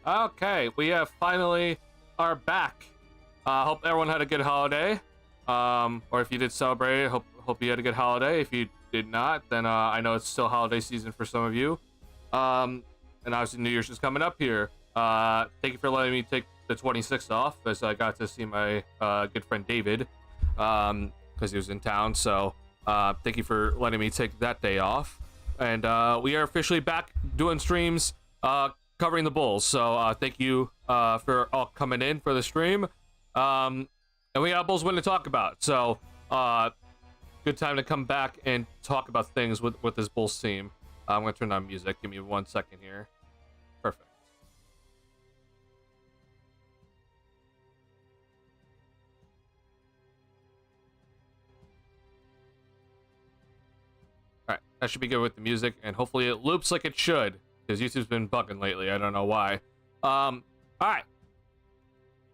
Okay, we have finally are back. Hope everyone had a good holiday. Or if you did celebrate, hope you had a good holiday. If you did not, then I know it's still holiday season for some of you. And obviously New Year's is coming up here. Thank you for letting me take the 26th off, as I got to see my good friend David, because he was in town. So thank you for letting me take that day off. And we are officially back doing streams, covering the Bulls. So thank you for all coming in for the stream. And we got a Bulls win to talk about. So good time to come back and talk about things with this Bulls team. I'm going to turn on music. Give me 1 second here. Perfect. Alright, that should be good with the music, and hopefully it loops like it should, because YouTube's been bugging lately. I don't know why. Alright.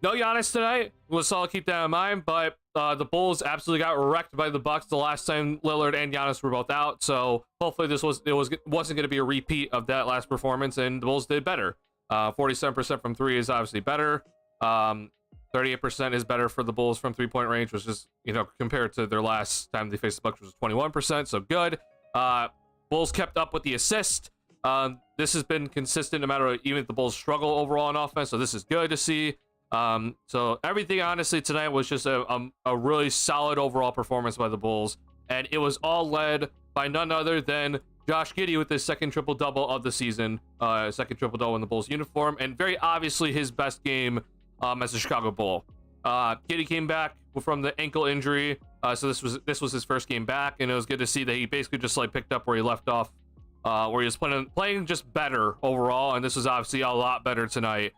No Giannis tonight. Let's all keep that in mind, but the Bulls absolutely got wrecked by the Bucks the last time Lillard and Giannis were both out, so hopefully this wasn't going to be a repeat of that last performance, and the Bulls did better. 47% from three is obviously better. 38% is better for the Bulls from 3-point range, which is, compared to their last time they faced the Bucks, which was 21%. So good. Bulls kept up with the assist. This has been consistent no matter even if the Bulls struggle overall on offense. So this is good to see. So everything honestly tonight was just a really solid overall performance by the Bulls, and it was all led by none other than Josh Giddey with his second triple-double of the season, second triple-double in the Bulls uniform, and very obviously his best game as a Chicago Bull. Giddey came back from the ankle injury, so this was his first game back, and it was good to see that he basically just like picked up where he left off, where he was playing just better overall, and this was obviously a lot better tonight.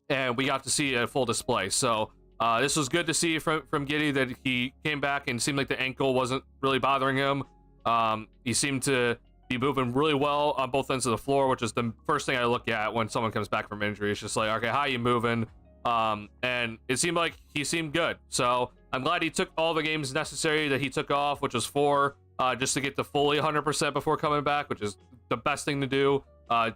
And we got to see a full display. So this was good to see from Giddey that he came back and seemed like the ankle wasn't really bothering him. He seemed to be moving really well on both ends of the floor, which is the first thing I look at when someone comes back from injury. It's just like, okay, how you moving? And it seemed like he seemed good. So I'm glad he took all the games necessary that he took off, which was 4, just to get to fully 100% before coming back, which is the best thing to do.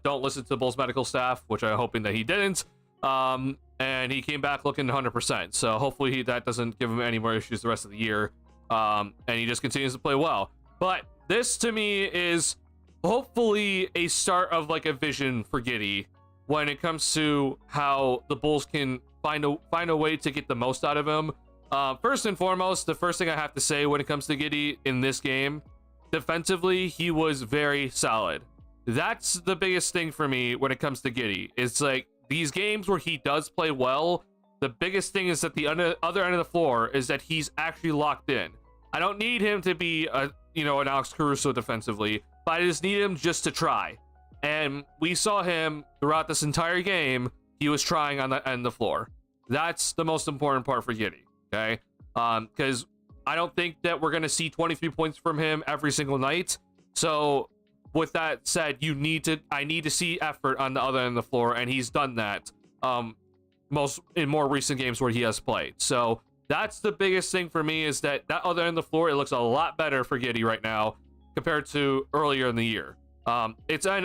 Don't listen to the Bulls medical staff, which I'm hoping that he didn't. And he came back looking 100%. So hopefully that doesn't give him any more issues the rest of the year. And he just continues to play well. But this to me is hopefully a start of like a vision for Giddey when it comes to how the Bulls can find a way to get the most out of him. First and foremost, the first thing I have to say when it comes to Giddey in this game, defensively, he was very solid. That's the biggest thing for me when it comes to Giddey. It's like these games where he does play well, the biggest thing is that the other end of the floor is that he's actually locked in. I don't need him to be an Alex Caruso defensively, but I just need him just to try. And we saw him throughout this entire game. He was trying on the end of the floor. That's the most important part for Giddey, okay? Because I don't think that we're going to see 23 points from him every single night. So with that said, I need to see effort on the other end of the floor, and he's done that in more recent games where he has played. So that's the biggest thing for me, is that other end of the floor, it looks a lot better for Giddey right now compared to earlier in the year. And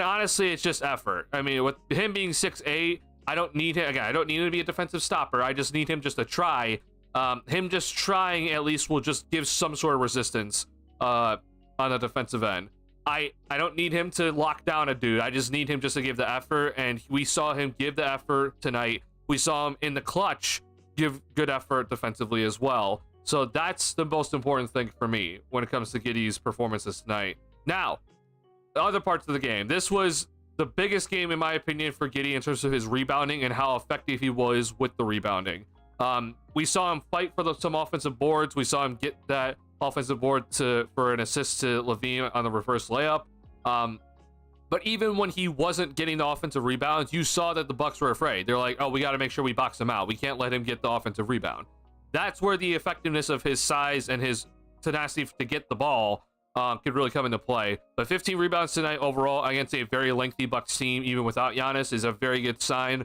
honestly, it's just effort. I mean, with him being 6'8", I don't need him. Again, I don't need him to be a defensive stopper. I just need him just to try. Him just trying at least will just give some sort of resistance on the defensive end. I don't need him to lock down a dude. I just need him just to give the effort, and we saw him give the effort tonight. We saw him in the clutch give good effort defensively as well. So that's the most important thing for me when it comes to Giddey's performances tonight. Now, the other parts of the game. This was the biggest game, in my opinion, for Giddey in terms of his rebounding and how effective he was with the rebounding. We saw him fight for some offensive boards. We saw him get that offensive board for an assist to Levine on the reverse layup. But even when he wasn't getting the offensive rebounds, you saw that the Bucks were afraid. They're like, oh, we got to make sure we box him out. We can't let him get the offensive rebound. That's where the effectiveness of his size and his tenacity to get the ball could really come into play. But 15 rebounds tonight overall against a very lengthy Bucks team, even without Giannis, is a very good sign.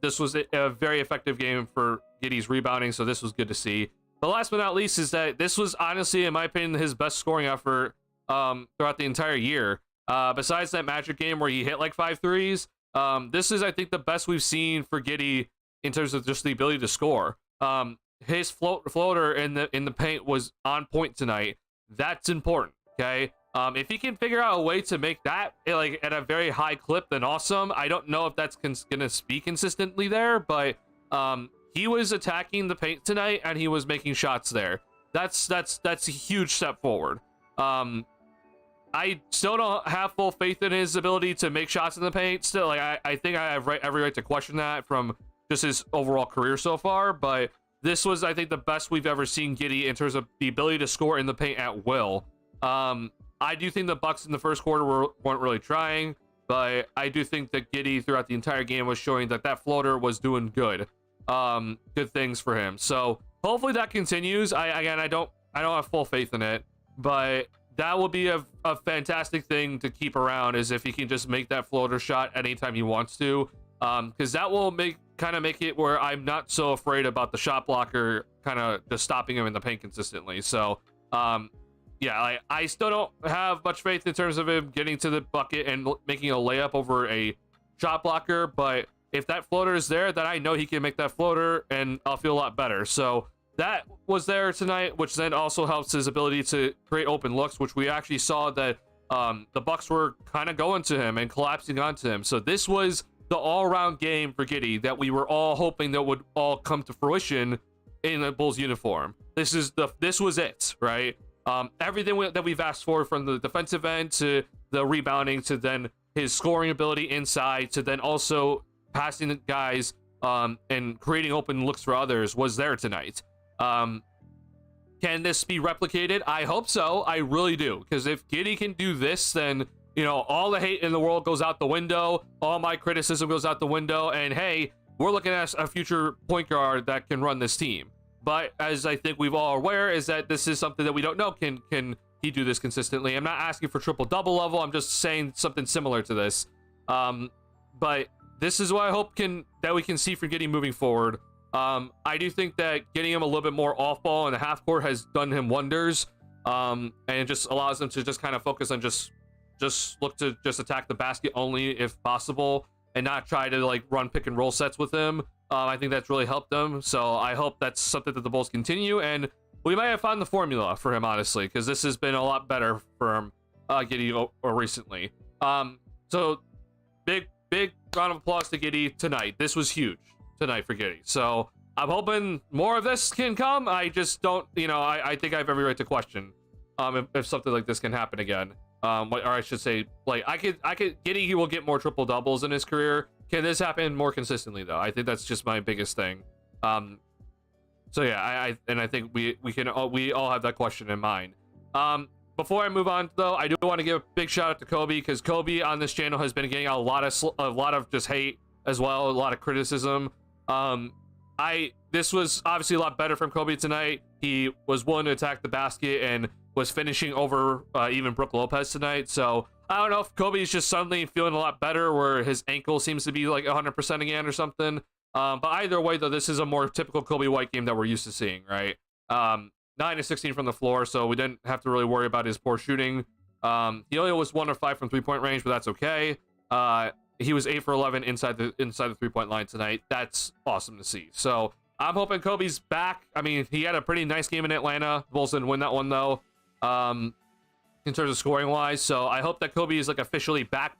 This was a very effective game for Giddey's rebounding, so this was good to see. The last but not least is that this was honestly, in my opinion, his best scoring effort throughout the entire year. Besides that Magic game where he hit like 5 threes, this is, I think, the best we've seen for Giddey in terms of just the ability to score. His floater in the paint was on point tonight. That's important, okay? If he can figure out a way to make that like at a very high clip, then awesome. I don't know if that's gonna be consistently there, but he was attacking the paint tonight and he was making shots there. That's a huge step forward. I still don't have full faith in his ability to make shots in the paint. Still, like I think I have every right to question that from just his overall career so far. But this was, I think, the best we've ever seen Giddey in terms of the ability to score in the paint at will. I do think the Bucks in the first quarter weren't really trying, but I do think that Giddey throughout the entire game was showing that floater was doing good. Good things for him. So hopefully that continues. I don't have full faith in it, but that will be a fantastic thing to keep around, is if he can just make that floater shot anytime he wants to, because that will make it where I'm not so afraid about the shot blocker kind of just stopping him in the paint consistently. So yeah, I still don't have much faith in terms of him getting to the bucket and making a layup over a shot blocker, but if that floater is there, then I know he can make that floater, and I'll feel a lot better. So that was there tonight, which then also helps his ability to create open looks, which we actually saw that the Bucks were kind of going to him and collapsing onto him. So this was the all-around game for Giddey that we were all hoping that would all come to fruition in the Bulls uniform. This was it, right? Everything that we've asked for, from the defensive end to the rebounding to then his scoring ability inside to then also passing the guys and creating open looks for others, was there tonight. Can this be replicated? I hope so. I really do, because if Giddey can do this, then all the hate in the world goes out the window, all my criticism goes out the window, and hey, we're looking at a future point guard that can run this team. But as I think we've all aware, is that this is something that we don't know. Can he do this consistently? I'm not asking for triple-double level. I'm just saying something similar to this. But this is what I hope that we can see from Giddey moving forward. I do think that getting him a little bit more off ball in the half court has done him wonders. And it just allows him to just kind of focus on just look to just attack the basket only if possible, and not try to like run pick and roll sets with him. I think that's really helped them. So I hope that's something that the Bulls continue, and we might have found the formula for him, honestly, because this has been a lot better for him, Giddey, or recently. So big round of applause to Giddey tonight. This was huge tonight for Giddey. So I'm hoping more of this can come. I just don't, I think I have every right to question if something like this can happen again. Or I should say, like, I could Giddey, he will get more triple doubles in his career. Can this happen more consistently though? I think that's just my biggest thing. So yeah, I think we all have that question in mind. Before I move on though, I do want to give a big shout out to Kobe, because Kobe on this channel has been getting a lot of just hate as well, a lot of criticism. This was obviously a lot better from Kobe tonight. He was willing to attack the basket and was finishing over even Brook Lopez tonight. So I don't know if Kobe's just suddenly feeling a lot better, where his ankle seems to be like 100% again or something. But either way though, this is a more typical Kobe White game that we're used to seeing, right? 9 of 16 from the floor, so we didn't have to really worry about his poor shooting. He only was 1 of 5 from 3-point range, but that's okay. He was 8 for 11 inside the 3-point line tonight. That's awesome to see. So I'm hoping Kobe's back. I mean, he had a pretty nice game in Atlanta. The Bulls didn't win that one though, in terms of scoring wise. So I hope that Kobe is like officially back,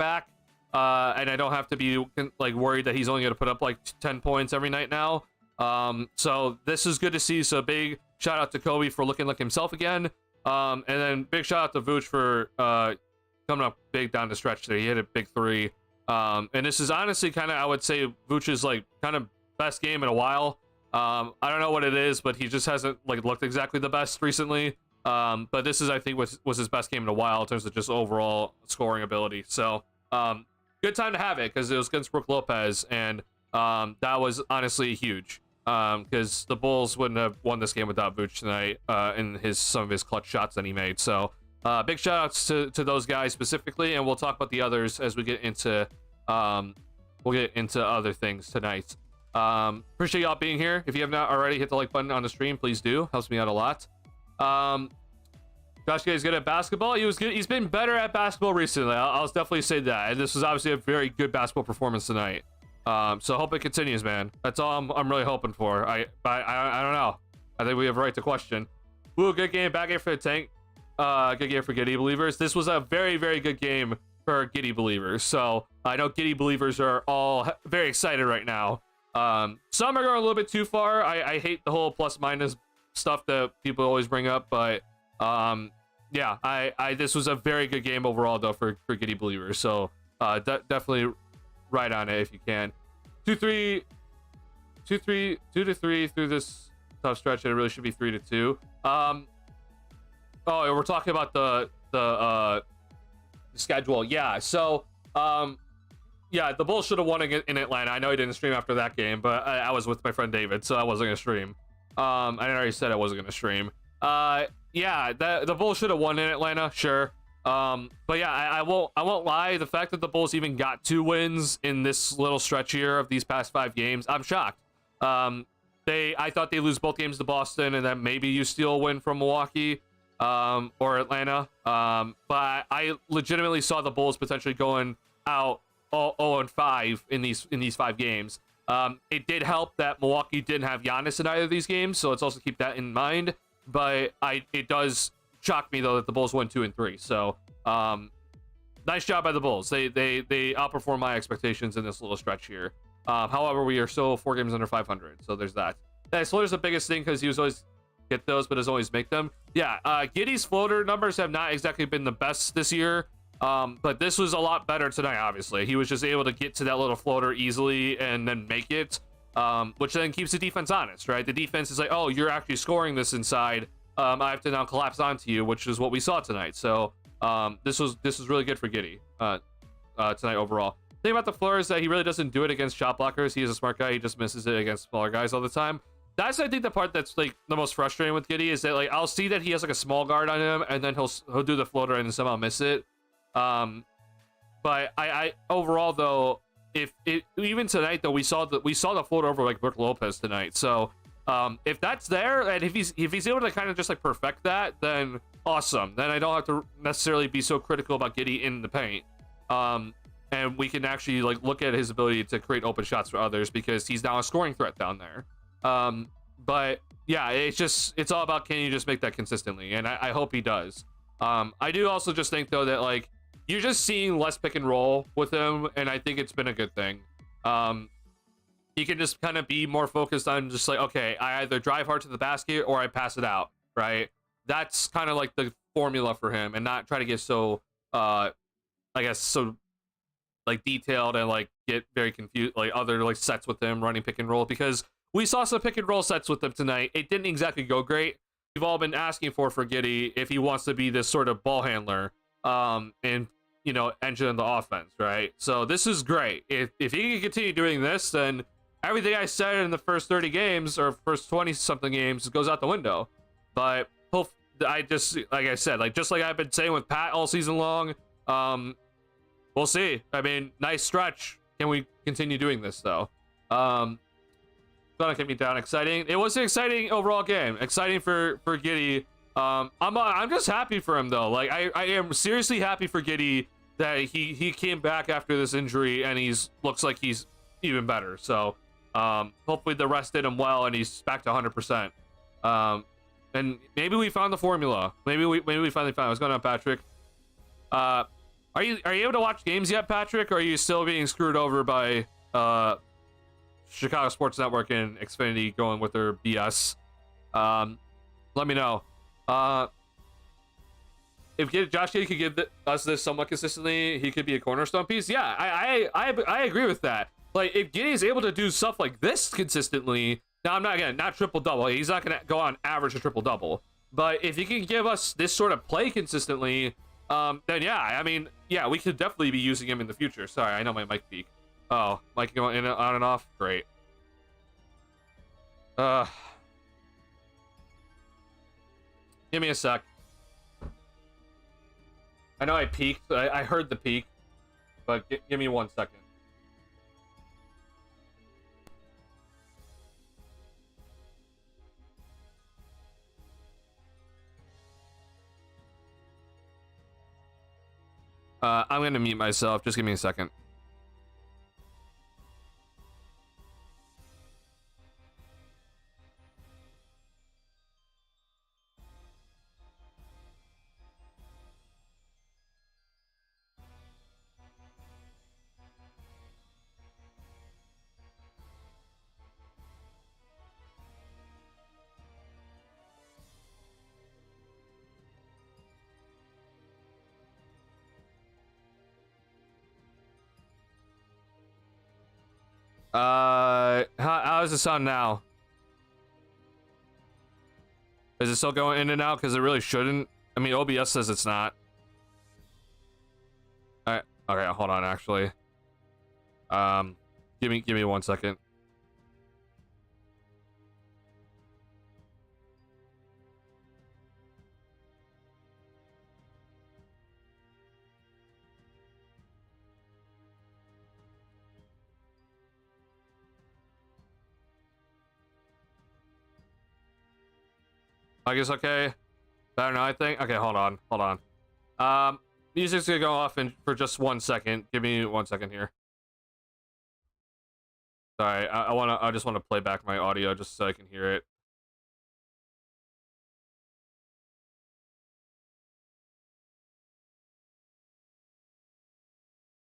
and I don't have to be like worried that he's only going to put up like 10 points every night now. So this is good to see. So big shout out to Kobe for looking like himself again. And then big shout out to Vooch for coming up big down the stretch there. He hit a big 3. And this is honestly kind of, I would say, Vooch's like kind of best game in a while. I don't know what it is, but he just hasn't like looked exactly the best recently. But this is, I think, was his best game in a while in terms of just overall scoring ability. So good time to have it, because it was against Brook Lopez, and that was honestly huge, because the Bulls wouldn't have won this game without Vooch tonight in some of his clutch shots that he made. So big shout outs to those guys specifically, and we'll talk about the others as we get into other things tonight. Appreciate y'all being here. If you have not already, hit the like button on the stream, please do. Helps me out a lot. Josh Giddey's good at basketball. He was good. He's been better at basketball recently. I'll definitely say that. And this was obviously a very good basketball performance tonight. So hope it continues, man. That's all I'm really hoping for. I don't know. I think we have a right to question. Ooh, good game. Bad game for the tank. Good game for Giddey believers. This was a very, very good game for Giddey believers. So I know Giddey believers are all very excited right now. Some are going a little bit too far. I hate the whole plus minus stuff that people always bring up, but yeah, this was a very good game overall though for Giddey believers. So definitely right on it if you can. 2-3 through this tough stretch, and it really should be 3-2. Oh, we're talking about the schedule. Yeah, so yeah, the Bulls should have won in Atlanta. I know I didn't stream after that game, but I was with my friend David, so I wasn't gonna stream. I already said I wasn't gonna stream. Yeah, the Bulls should have won in Atlanta, sure. But yeah, I won't lie. The fact that the Bulls even got 2 wins in this little stretch here of these past 5 games, I'm shocked. I thought they'd lose both games to Boston, and then maybe you steal a win from Milwaukee or Atlanta. But I legitimately saw the Bulls potentially going out 0-5 in these 5 games. It did help that Milwaukee didn't have Giannis in either of these games, so let's also keep that in mind. But it does shock me though that the Bulls won 2 and 3. So nice job by the Bulls. They outperformed my expectations in this little stretch here. However, we are still 4 games under 500, so there's that. That floater's the biggest thing because he was always get those, but doesn't always make them. Yeah, Giddey's floater numbers have not exactly been the best this year. But this was a lot better tonight, obviously. He was just able to get to that little floater easily and then make it, which then keeps the defense honest, right? The defense is like, oh, you're actually scoring this inside. I have to now collapse onto you, which is what we saw tonight. So this was really good for Giddey tonight overall. The thing about the floor is that he really doesn't do it against shot blockers. He is a smart guy. He just misses it against smaller guys all the time. That's, I think, the part that's like the most frustrating with Giddey is that like I'll see that he has like a small guard on him, and then he'll do the floater and then somehow miss it. But I overall though, even tonight though, we saw the floater over like Brook Lopez tonight. So if that's there, and if he's able to kind of just like perfect that, then awesome. Then I don't have to necessarily be so critical about Giddey in the paint. And we can actually like look at his ability to create open shots for others because he's now a scoring threat down there. But yeah, it's all about can you just make that consistently, and I hope he does. I do also just think though that like you're just seeing less pick and roll with him, and I think it's been a good thing. He can just kind of be more focused on just like, okay, I either drive hard to the basket or I pass it out, right? That's kind of like the formula for him, and not try to get so I guess so like detailed and like get very confused like other like sets with him running pick and roll, because we saw some pick and roll sets with him tonight. It didn't exactly go great. We've all been asking for Giddey if he wants to be this sort of ball handler and you know, engine in the offense, right? So this is great. If he can continue doing this, then everything I said in the first 30 games or first 20 something games goes out the window. But I just, like I said, like just like I've been saying with Pat all season long, we'll see. I mean, nice stretch. Can we continue doing this though? Gonna get me down. Exciting. It was an exciting overall game. Exciting for Giddey. I'm just happy for him though. Like I am seriously happy for Giddey that he came back after this injury and looks like he's even better. So hopefully the rest did him well and he's back to 100%. And maybe we found the formula. Maybe we finally found it. What's going on, Patrick? Are you able to watch games yet, Patrick? Or are you still being screwed over by Chicago Sports Network and Xfinity going with their BS? Let me know. If Josh Giddey could give us this somewhat consistently, he could be a cornerstone piece. Yeah, I agree with that. Like, if Giddey is able to do stuff like this consistently, now I'm not triple double. He's not gonna go on average a triple double. But if he can give us this sort of play consistently, then yeah, I mean, yeah, we could definitely be using him in the future. Sorry, I know my mic peaked. Oh, mic going in and on and off. Great. Give me a sec. I know I peaked. I heard the peak, but give me 1 second. I'm gonna mute myself. Just give me a second. How does it sound now? Is it still going in and out? Because it really shouldn't. I mean, OBS says it's not. All right. Okay, hold on. Actually, give me 1 second. I guess okay. Better now, I think. Okay, hold on. Music's gonna go off for just 1 second. Give me 1 second here. Sorry, I just want to play back my audio just so I can hear it.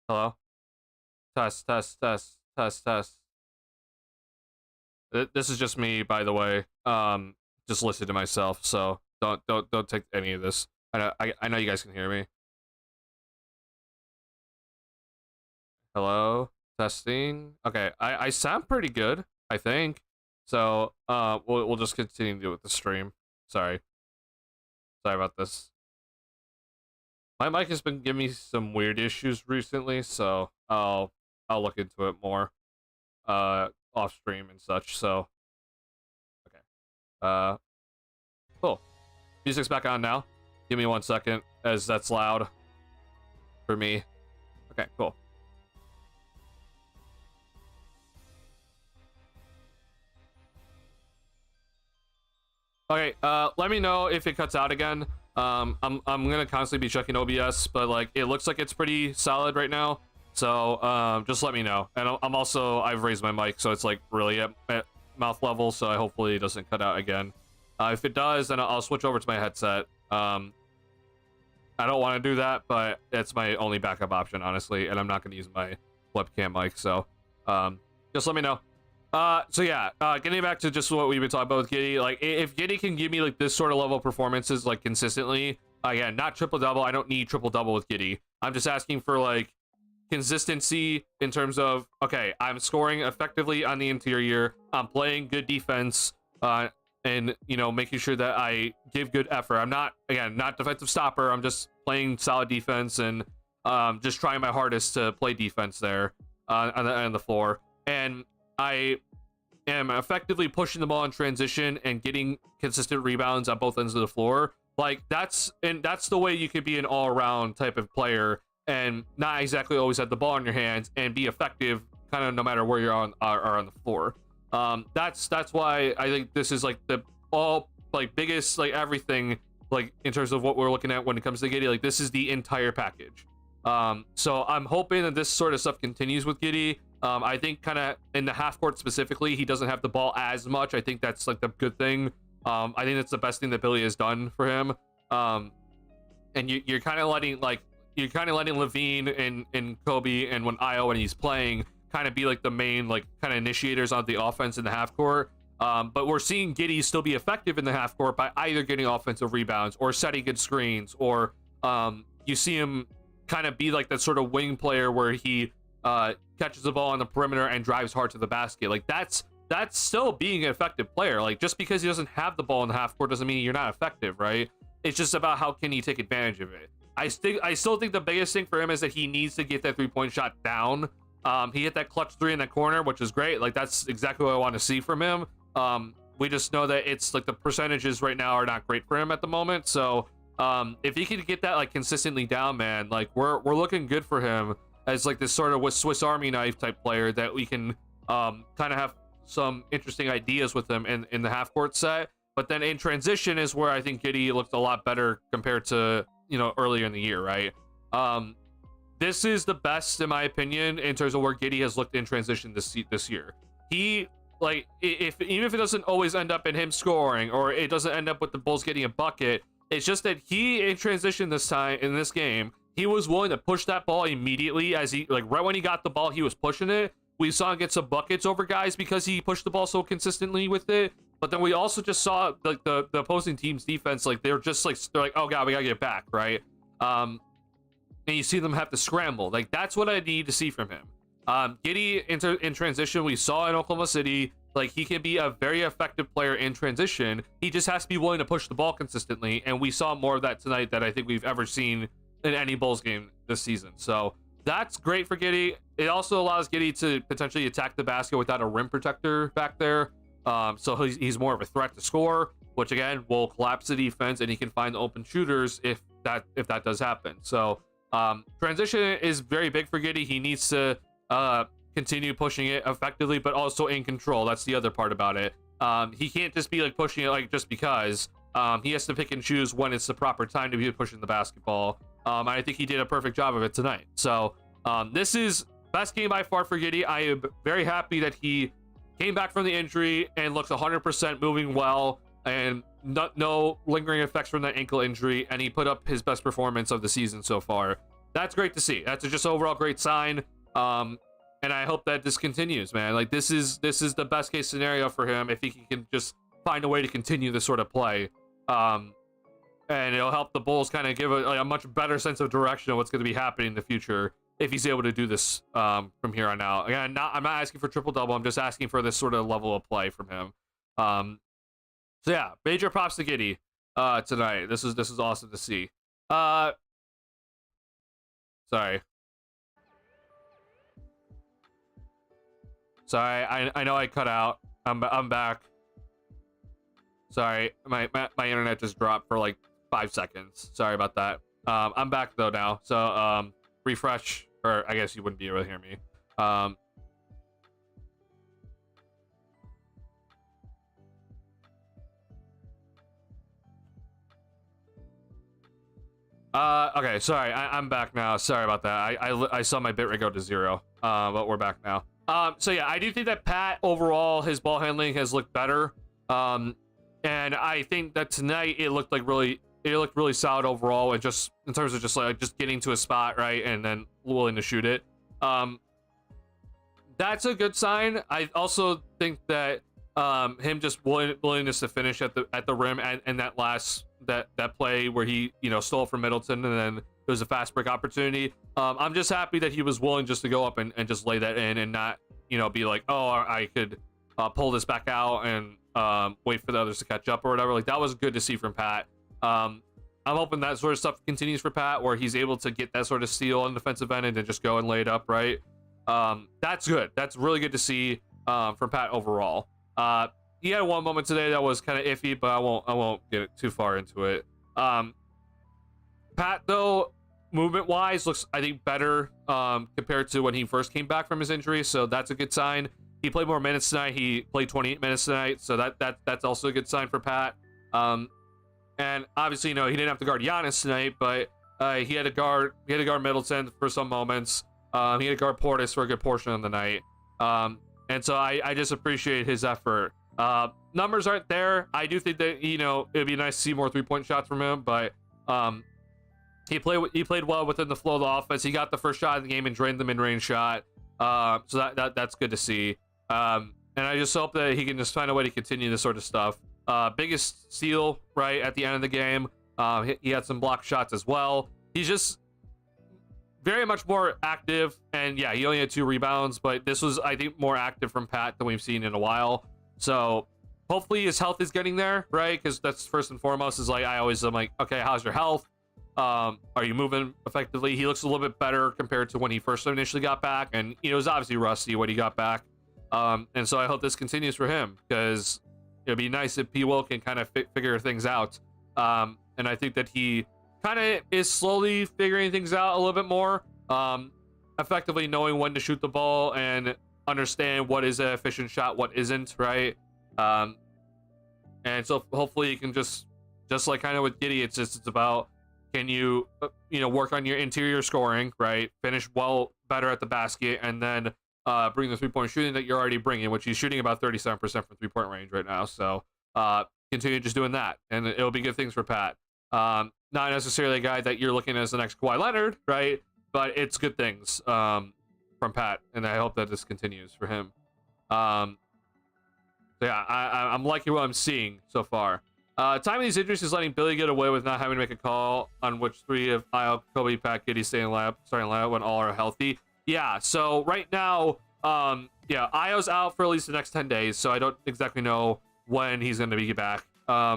Hello? Test, test, test, test, test. This is just me, by the way. Just listening to myself, so don't take any of this. I know you guys can hear me. Hello? Testing. Okay, I sound pretty good, I think. So, we'll just continue to do with the stream. Sorry about this. My mic has been giving me some weird issues recently, so I'll look into it more off stream and such. So okay, cool. Music's back on now. Give me 1 second, as that's loud for me. Okay, cool. Okay, let me know if it cuts out again. I'm gonna constantly be checking OBS, but like it looks like it's pretty solid right now. So just let me know. And I've raised my mic, so it's like really at mouth level, so hopefully it doesn't cut out again. If it does, then I'll switch over to my headset. I don't want to do that, but it's my only backup option, honestly, and I'm not gonna use my webcam mic. So just let me know. So yeah, getting back to just what we've been talking about with Giddy, like if Giddy can give me like this sort of level of performances like consistently, again, not triple double. I don't need triple double with Giddy. I'm just asking for like consistency in terms of, okay, I'm scoring effectively on the interior, I'm playing good defense, and you know, making sure that I give good effort. I'm not, again, not defensive stopper. I'm just playing solid defense and just trying my hardest to play defense there on the floor. And I am effectively pushing the ball in transition and getting consistent rebounds on both ends of the floor. Like that's the way you could be an all-around type of player and not exactly always have the ball in your hands and be effective kind of no matter where you're on the floor. That's why I think this is like the biggest like everything like in terms of what we're looking at when it comes to Giddy. Like this is the entire package. So I'm hoping that this sort of stuff continues with Giddy. I think kind of in the half court specifically, he doesn't have the ball as much. I think that's like the good thing. I think that's the best thing that Billy has done for him. And you're kind of letting Levine and Kobe and when he's playing kind of be like the main like kind of initiators on the offense in the half court. But we're seeing Giddy still be effective in the half court by either getting offensive rebounds or setting good screens, or you see him kind of be like that sort of wing player where he catches the ball on the perimeter and drives hard to the basket. Like that's still being an effective player. Like just because he doesn't have the ball in the half court doesn't mean you're not effective, right? It's just about how can he take advantage of it. I still think the biggest thing for him is that he needs to get that 3-point shot down. He hit that clutch 3 in the corner, which is great. Like that's exactly what I want to see from him. We just know that it's like the percentages right now are not great for him at the moment. So if he could get that like consistently down, man, like we're looking good for him as like this sort of Swiss Army knife type player that we can kind of have some interesting ideas with him in the half court set. But then in transition is where I think Giddy looked a lot better compared to, you know, earlier in the year, right? This is the best in my opinion in terms of where Giddy has looked in transition this year. He like even if it doesn't always end up in him scoring or it doesn't end up with the Bulls getting a bucket, it's just that he in transition this time in this game, he was willing to push that ball immediately as he like right when he got the ball, he was pushing it. We saw him get some buckets over guys because he pushed the ball so consistently with it. But then we also just saw like the opposing team's defense, like they're like, oh god, we gotta get back, right? And you see them have to scramble. Like that's what I need to see from him. Giddy in transition, we saw in Oklahoma City, like he can be a very effective player in transition. He just has to be willing to push the ball consistently, and we saw more of that tonight that I think we've ever seen in any Bulls game this season. So that's great for Giddy. It also allows Giddy to potentially attack the basket without a rim protector back there. So he's more of a threat to score, which again will collapse the defense, and he can find open shooters if that does happen. So transition is very big for Giddy. He needs to continue pushing it effectively, but also in control. That's the other part about it. He can't just be like pushing it like just because. He has to pick and choose when it's the proper time to be pushing the basketball. I think he did a perfect job of it tonight. So this is best game by far for Giddy. I am very happy that he came back from the injury and looks 100% moving well, and no lingering effects from that ankle injury, and he put up his best performance of the season so far. That's great to see. That's just overall great sign. And I hope that this continues, man. Like, this is the best case scenario for him if he can just find a way to continue this sort of play. And it'll help the Bulls kind of give a much better sense of direction of what's going to be happening in the future if he's able to do this from here on out. Again, I'm not asking for triple-double. I'm just asking for this sort of level of play from him. So yeah, major props to Giddy tonight. This is awesome to see. Sorry. I know I cut out. I'm back. Sorry, my internet just dropped for like 5 seconds. Sorry about that. I'm back though now. So refresh, or I guess you wouldn't be able to hear me. Okay, sorry, I'm back now. Sorry about that. I saw my bitrate go to 0. But we're back now. So yeah, I do think that Pat overall, his ball handling has looked better. And I think that tonight it looked really solid overall, and just in terms of just getting to a spot, right, and then willing to shoot it. That's a good sign. I also think that him just willingness to finish at the rim and that last that play where he stole from Middleton and then there was a fast break opportunity. I'm just happy that he was willing just to go up and just lay that in and not be like, oh, I could pull this back out and wait for the others to catch up or whatever. Like, that was good to see from Pat. I'm hoping that sort of stuff continues for Pat, where he's able to get that sort of steal on the defensive end and then just go and lay it up, right? That's good. That's really good to see from Pat overall. He had one moment today that was kind of iffy, but I won't get too far into it. Pat, though, movement-wise, looks, I think, better compared to when he first came back from his injury, so that's a good sign. He played more minutes tonight. He played 28 minutes tonight, so that's also a good sign for Pat. And obviously, he didn't have to guard Giannis tonight, but he had to guard Middleton for some moments. He had to guard Portis for a good portion of the night. And so I just appreciate his effort. Numbers aren't there. I do think that it'd be nice to see more 3-point shots from him, but he played well within the flow of the offense. He got the first shot of the game and drained the mid-range shot. So that's good to see. And I just hope that he can just find a way to continue this sort of stuff. Biggest steal right at the end of the game. He had some block shots as well. He's just very much more active, and yeah, he only had 2 rebounds, but this was, I think, more active from Pat than we've seen in a while. So hopefully his health is getting there, right? Because that's first and foremost. Is like, I'm like, okay, how's your health? Are you moving effectively? He looks a little bit better compared to when he first initially got back, and it was obviously rusty when he got back. And so I hope this continues for him, because it'd be nice if P. Will can kind of figure things out. And I think that he kind of is slowly figuring things out a little bit more, effectively knowing when to shoot the ball and understand what is an efficient shot, what isn't, right? And so hopefully you can just like kind of with Giddy, it's about, can you work on your interior scoring, right? Finish well, better at the basket, and then bring the 3-point shooting that you're already bringing, which he's shooting about 37% from 3-point range right now. So continue just doing that, and it'll be good things for Pat. Not necessarily a guy that you're looking at as the next Kawhi Leonard, right? But it's good things from Pat, and I hope that this continues for him. So yeah, I'm liking what I'm seeing so far. Time of these injuries is letting Billy get away with not having to make a call on which 3 of Io, Kobe, Pat, Giddy starting lineup when all are healthy. Yeah, so right now, yeah, Io's out for at least the next 10 days, so I don't exactly know when he's going to be back.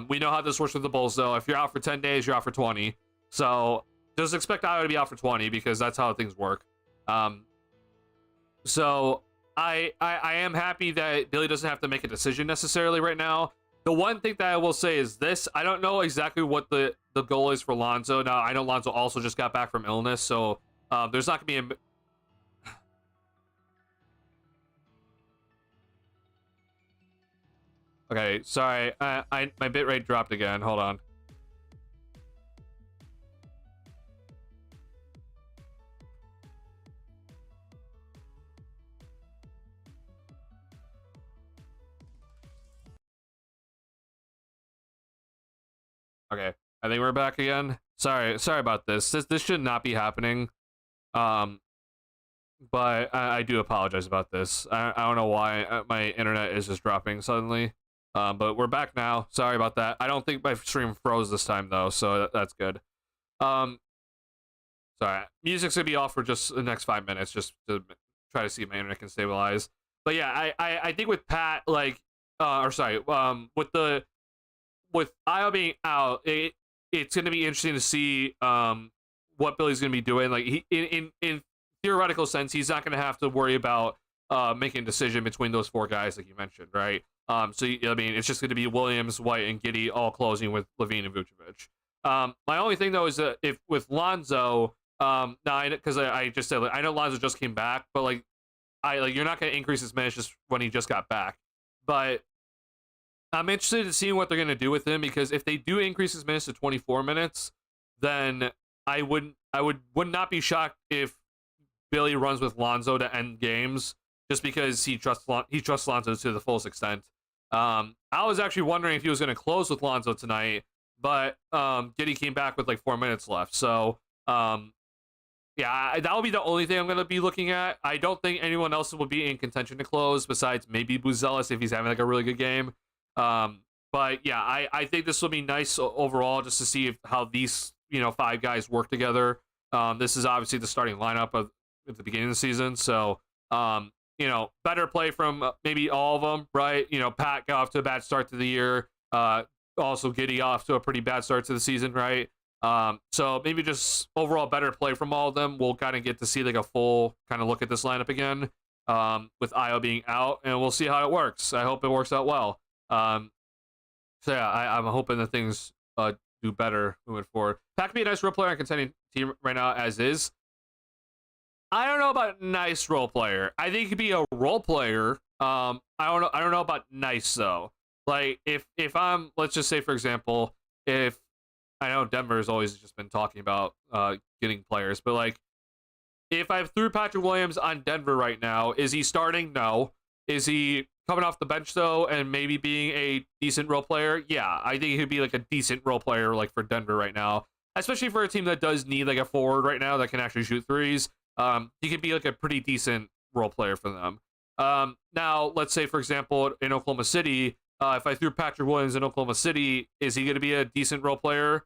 We know how this works with the Bulls, though. If you're out for 10 days, you're out for 20. So just expect Io to be out for 20, because that's how things work. So I am happy that Billy doesn't have to make a decision necessarily right now. The one thing that I will say is this: I don't know exactly what the goal is for Lonzo. Now, I know Lonzo also just got back from illness, so there's not going to be a... Okay, sorry. My bitrate dropped again. Hold on. Okay, I think we're back again. Sorry about this. This should not be happening. Um, but I do apologize about this. I don't know why my internet is just dropping suddenly. But we're back now. Sorry about that. I don't think my stream froze this time though, so that's good. Um, sorry. Music's gonna be off for just the next 5 minutes, just to try to see if my internet can stabilize. But yeah, I think with Pat, like, with Io being out, it's going to be interesting to see what Billy's going to be doing. Like, he in theoretical sense, he's not going to have to worry about making a decision between those four guys, like you mentioned, right? So I mean, it's just going to be Williams, White, and Giddey all closing with Levine and Vucevic. My only thing though is that if with Lonzo, now because I just said, like, I know Lonzo just came back, but like you're not going to increase his minutes just when he just got back, but I'm interested in seeing what they're going to do with him, because if they do increase his minutes to 24 minutes, then I would not be shocked if Billy runs with Lonzo to end games, just because he trusts Lonzo to the fullest extent. I was actually wondering if he was going to close with Lonzo tonight, but Giddey came back with like 4 minutes left. So yeah, that will be the only thing I'm going to be looking at. I don't think anyone else will be in contention to close besides maybe Buzelis if he's having like a really good game. But yeah, I think this will be nice overall, just to see how these, five guys work together. This is obviously the starting lineup at the beginning of the season. So, better play from maybe all of them, right? Pat got off to a bad start to the year. Also Giddey off to a pretty bad start to the season, right? So maybe just overall better play from all of them. We'll kind of get to see like a full kind of look at this lineup again, with Io being out, and we'll see how it works. I hope it works out well. So yeah, I'm hoping that things do better moving forward. Pat could be a nice role player on contending team right now as is. I don't know about nice role player. I think he could be a role player. I don't know about nice though. Like if I'm, let's just say for example, if I know Denver's always just been talking about getting players, but like if I threw Patrick Williams on Denver right now, is he starting? No. Is he coming off the bench though and maybe being a decent role player? Yeah, I think he'd be like a decent role player like for Denver right now, especially for a team that does need like a forward right now that can actually shoot threes. He could be like a pretty decent role player for them. Now let's say for example in Oklahoma City, if I threw Patrick Williams in Oklahoma City, is he going to be a decent role player?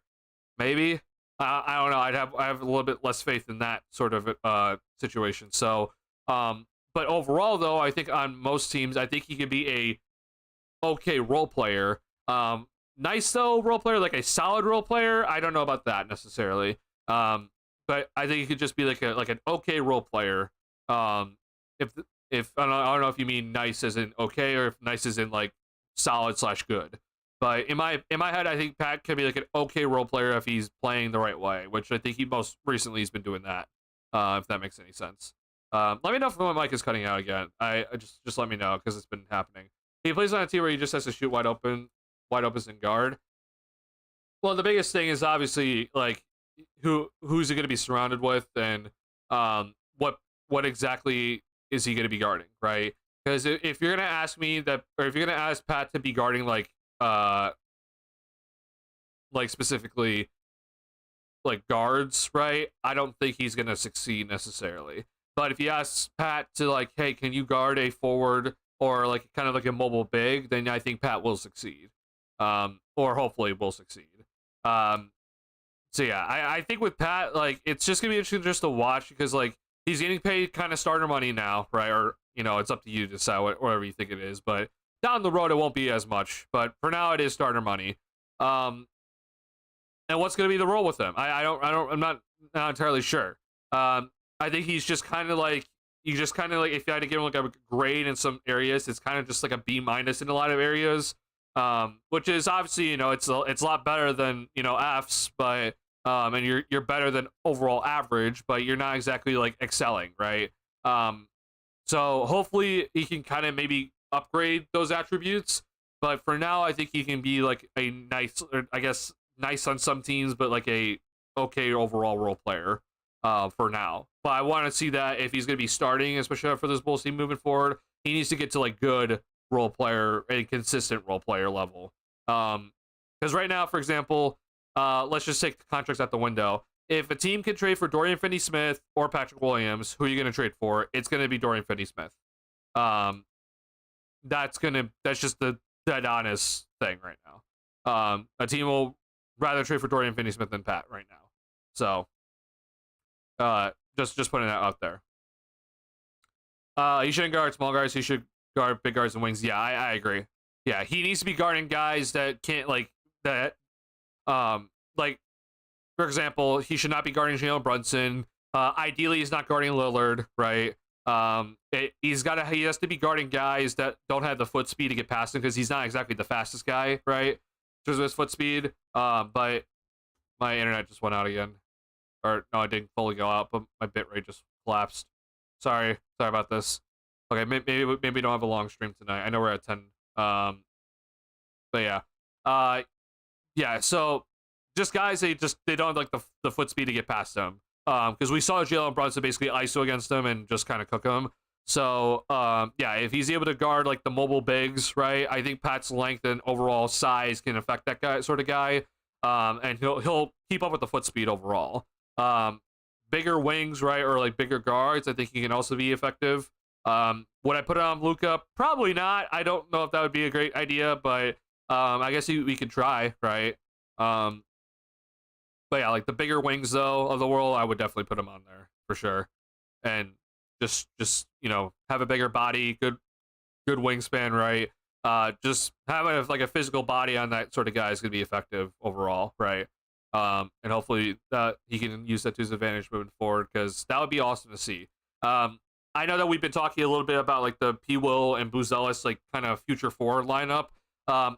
Maybe. I don't know. I have a little bit less faith in that sort of situation. So, but overall, though, I think on most teams, I think he could be a okay role player. Nice though role player, like a solid role player. I don't know about that necessarily. But I think he could just be like an okay role player. If I don't know if you mean nice as in okay, or if nice as in like solid/good. But in my head, I think Pat could be like an okay role player if he's playing the right way, which I think he most recently has been doing that. If that makes any sense. Let me know if my mic is cutting out again. I just let me know, because it's been happening. He plays on a team where he just has to shoot wide open in guard. Well, the biggest thing is obviously like who's he going to be surrounded with, and what exactly is he going to be guarding, right? Because if you're going to ask me that, or if you're going to ask Pat to be guarding like specifically like guards, right? I don't think he's going to succeed necessarily. But if you ask Pat to like, hey, can you guard a forward or like kind of like a mobile big, then I think Pat will succeed. Or hopefully will succeed. So yeah, I think with Pat, like, it's just gonna be interesting just to watch, because like he's getting paid kind of starter money now, right? Or it's up to you to decide whatever you think it is. But down the road, it won't be as much. But for now, it is starter money. And what's gonna be the role with him? I'm not entirely sure. I think he's just kind of like, if you had to give him like a grade in some areas, it's kind of just like a B- in a lot of areas. Which is obviously, it's a lot better than, Fs, but and you're better than overall average, but you're not exactly like excelling, right? So hopefully he can kind of maybe upgrade those attributes, but for now I think he can be like a nice, or I guess nice on some teams, but like a okay overall role player for now. But I want to see that if he's going to be starting, especially for this Bulls team moving forward, he needs to get to like good role player, a consistent role player level. Because right now, for example, let's just take the contracts out the window. If a team can trade for Dorian Finney-Smith or Patrick Williams, who are you going to trade for? It's going to be Dorian Finney-Smith. That's just the dead honest thing right now. A team will rather trade for Dorian Finney-Smith than Pat right now. So, just putting that out there. He shouldn't guard small guards. He should guard big guards and wings. Yeah, I agree. Yeah, he needs to be guarding guys that can't like, for example, he should not be guarding Jalen Brunson. Ideally, he's not guarding Lillard, right? He has to be guarding guys that don't have the foot speed to get past him because he's not exactly the fastest guy, right? Just his foot speed. But my internet just went out again, or no, it didn't fully go out, but my bitrate just collapsed. Sorry about this. Okay, maybe we don't have a long stream tonight. I know we're at 10. But yeah, yeah. So just guys, they don't have like the foot speed to get past them. Because we saw Jalen Brunson basically ISO against them and just kind of cook him. So yeah, if he's able to guard like the mobile bigs, right? I think Pat's length and overall size can affect that guy, and he'll keep up with the foot speed overall. Bigger wings, right, or like bigger guards, I think he can also be effective. Would I put it on Luka? Probably not. I don't know if that would be a great idea, but I guess we could try, right? But yeah, like the bigger wings though of the world, I would definitely put him on there for sure, and just have a bigger body, good wingspan, right? Just having like a physical body on that sort of guy is gonna be effective overall, right? And hopefully he can use that to his advantage moving forward, because that would be awesome to see. I know that we've been talking a little bit about like the P. Will and Buzelis like kind of future forward lineup.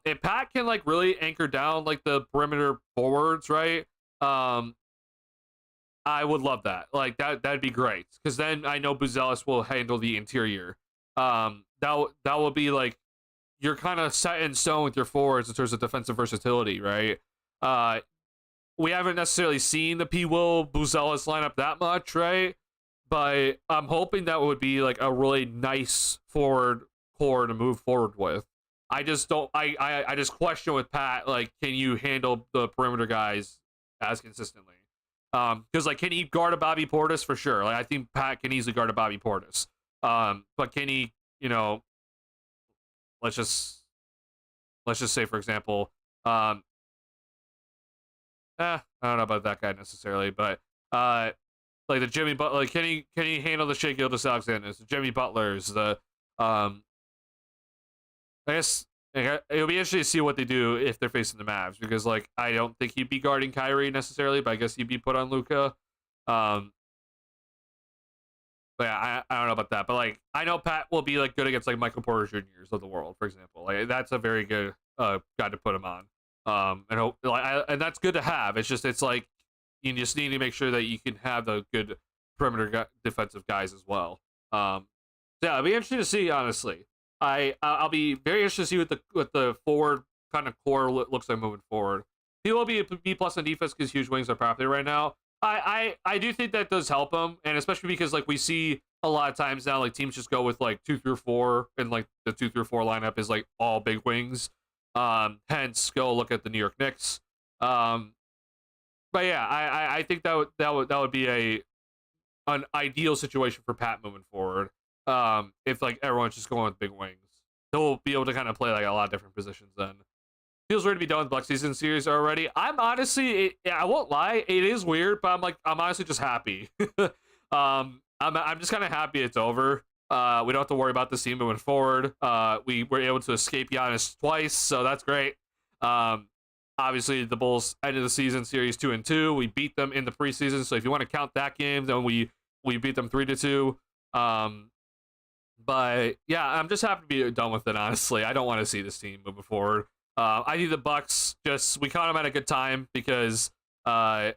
If Pat can like really anchor down like the perimeter forwards, right? I would love that. Like that'd be great, because then I know Buzelis will handle the interior. That will be like, you're kind of set in stone with your forwards in terms of defensive versatility, right? We haven't necessarily seen the P. Will Buzelis lineup that much, right? But I'm hoping that would be like a really nice forward core to move forward with. I just don't. I just question with Pat, like, can you handle the perimeter guys as consistently? Because like, can he guard a Bobby Portis? For sure. Like, I think Pat can easily guard a Bobby Portis. But can he, let's just say, for example, I don't know about that guy necessarily, but like the Jimmy Butler, like, can he handle the Shea Gilgeous-Alexanders, the Jimmy Butlers, the I guess it'll be interesting to see what they do if they're facing the Mavs, because like, I don't think he'd be guarding Kyrie necessarily, but I guess he'd be put on Luka. But yeah, I don't know about that, but like, I know Pat will be like good against like Michael Porter Jr.'s of the world, for example. Like, that's a very good guy to put him on. And that's good to have. It's like, you just need to make sure that you can have the good perimeter defensive guys as well. So yeah, it'll be interesting to see, honestly. I'll be very interested to see what the forward kind of core looks like moving forward. He will be a B+ on defense because huge wings are popular right now. I do think that does help him, and especially because like we see a lot of times now, like teams just go with like 2 through 4, and like the 2 through 4 lineup is like all big wings. Hence, go look at the New York Knicks. But yeah, I think that would be an ideal situation for Pat moving forward. If like everyone's just going with big wings, he'll be able to kind of play like a lot of different positions then. Feels weird to be done with Black Season series already. I'm honestly, I won't lie, it is weird, but I'm honestly just happy. I'm just kind of happy it's over. We don't have to worry about this team moving forward. We were able to escape Giannis twice, so that's great. Obviously, the Bulls ended the season series 2-2. We beat them in the preseason, so if you want to count that game, then we beat them 3-2. But yeah, I'm just happy to be done with it, honestly. I don't want to see this team moving forward. I think the Bucks we caught them at a good time, because I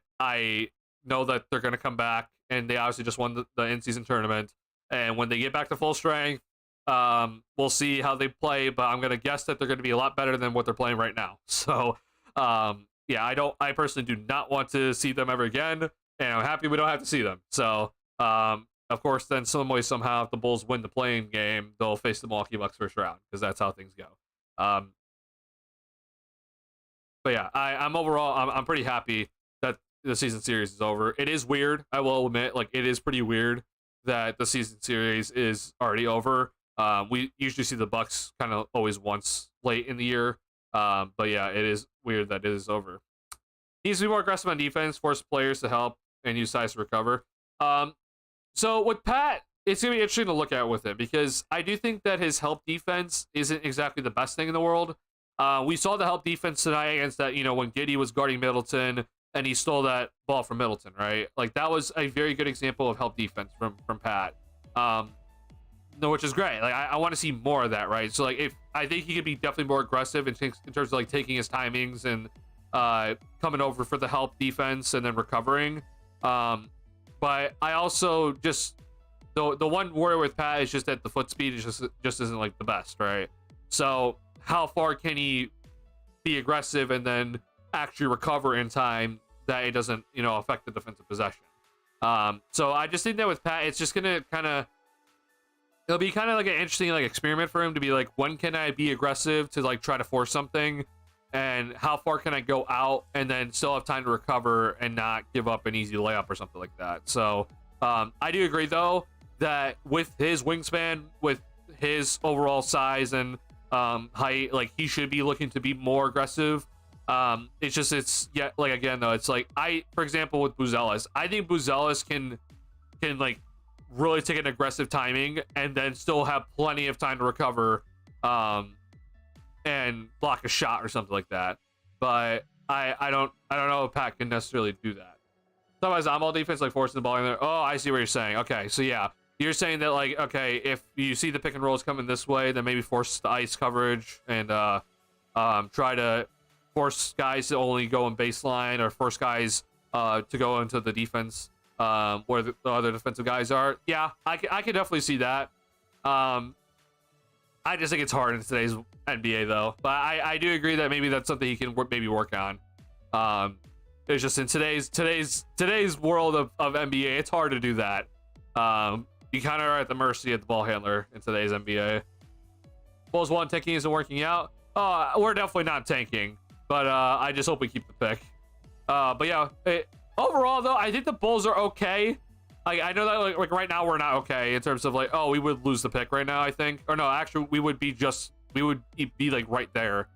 know that they're going to come back, and they obviously just won the in-season tournament. And when they get back to full strength, we'll see how they play, but I'm going to guess that they're going to be a lot better than what they're playing right now. So, yeah, I personally do not want to see them ever again, and I'm happy we don't have to see them. So, of course, then some way, somehow, if the Bulls win the play-in game, they'll face the Milwaukee Bucks first round, because that's how things go. But yeah, I'm overall I'm pretty happy that the season series is over. It is weird, I will admit, like it is pretty weird that the season series is already over. We usually see the Bucks kind of always once late in the year. But yeah, it is weird that it is over. Needs to be more aggressive on defense, force players to help, and use size to recover. So with Pat, it's gonna be interesting to look at with him because I do think that his help defense isn't exactly the best thing in the world. We saw the help defense tonight against that, when Giddey was guarding Middleton and he stole that ball from Middleton, right? Like that was a very good example of help defense from Pat. No, which is great. Like I want to see more of that, right? So like if I think he could be definitely more aggressive in terms of like taking his timings and coming over for the help defense and then recovering. But I also just the one worry with Pat is just that the foot speed is just isn't like the best, right? So how far can he be aggressive and then actually recover in time that it doesn't, affect the defensive possession? So I just think that with Pat, it's just gonna it'll be kind of like an interesting like experiment for him to be like, when can I be aggressive to like try to force something, and how far can I go out and then still have time to recover and not give up an easy layup or something like that. So I do agree though that with his wingspan, with his overall size and height, like he should be looking to be more aggressive. It's like again though, it's like for example with Buzelis, I think Buzelis can like really take an aggressive timing and then still have plenty of time to recover and block a shot or something like that. But I don't know if Pat can necessarily do that. Otherwise, I'm all defense, like forcing the ball in there. Oh, I see what you're saying. Okay, so yeah, you're saying that like, okay, if you see the pick and rolls coming this way, then maybe force the ice coverage and try to force guys to only go in baseline, or force guys to go into the defense where the other defensive guys are. Yeah, I could definitely see that. I just think it's hard in today's NBA though. But I do agree that maybe that's something he can maybe work on. It's just in today's world of NBA, it's hard to do that. You kind of are at the mercy of the ball handler in today's NBA. Bulls 1 tanking isn't working out. We're definitely not tanking, but I just hope we keep the pick. But yeah, overall though, I think the Bulls are okay. Like I know that like right now we're not okay in terms of like, oh, we would lose the pick right now, I think. Or no, actually we would be like right there.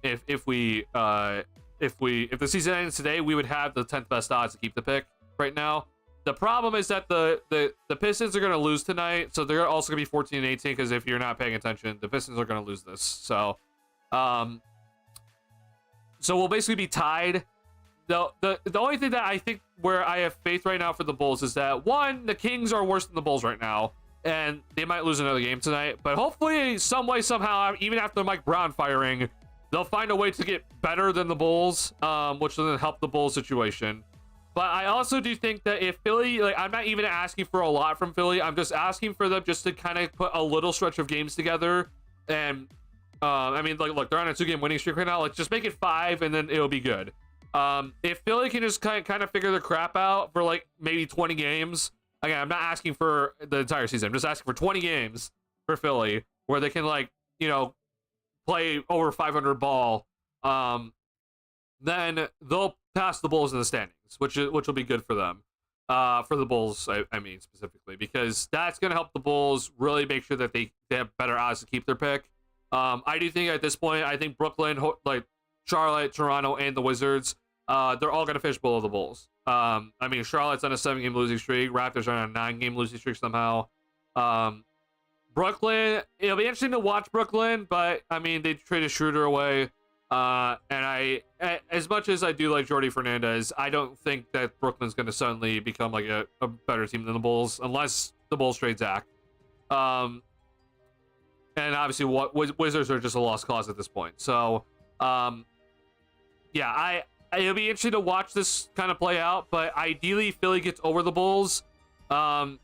If the season ends today, we would have the 10th best odds to keep the pick right now. The problem is that the Pistons are going to lose tonight, so they're also going to be 14 and 18, because if you're not paying attention, the Pistons are going to lose this. So we'll basically be tied. The only thing that I think where I have faith right now for the Bulls is that, one, the Kings are worse than the Bulls right now, and they might lose another game tonight. But hopefully, some way, somehow, even after Mike Brown firing, they'll find a way to get better than the Bulls, which will then help the Bulls situation. But I also do think that if Philly, like, I'm not even asking for a lot from Philly. I'm just asking for them just to kind of put a little stretch of games together. And, I mean, like, look, they're on a 2-game winning streak right now. Like, just make it 5, and then it'll be good. If Philly can just kind of figure their crap out for, like, maybe 20 games. Again, I'm not asking for the entire season. I'm just asking for 20 games for Philly, where they can, like, play over 500 ball. Then they'll pass the Bulls in the standings, which will be good for them. For the Bulls, I mean, specifically, because that's going to help the Bulls really make sure that they have better odds to keep their pick. I do think at this point, I think Brooklyn, like Charlotte, Toronto, and the Wizards, they're all going to finish below the Bulls. I mean, Charlotte's on a 7-game losing streak. Raptors are on a 9-game losing streak somehow. Brooklyn, it'll be interesting to watch Brooklyn, but I mean, they traded Schroeder away. And as much as I do like Jordi Fernandez, I don't think that Brooklyn's going to suddenly become like a better team than the Bulls, unless the Bulls trade Zach. And obviously, Wizards are just a lost cause at this point. So, yeah, it'll be interesting to watch this kind of play out. But ideally, Philly gets over the Bulls, and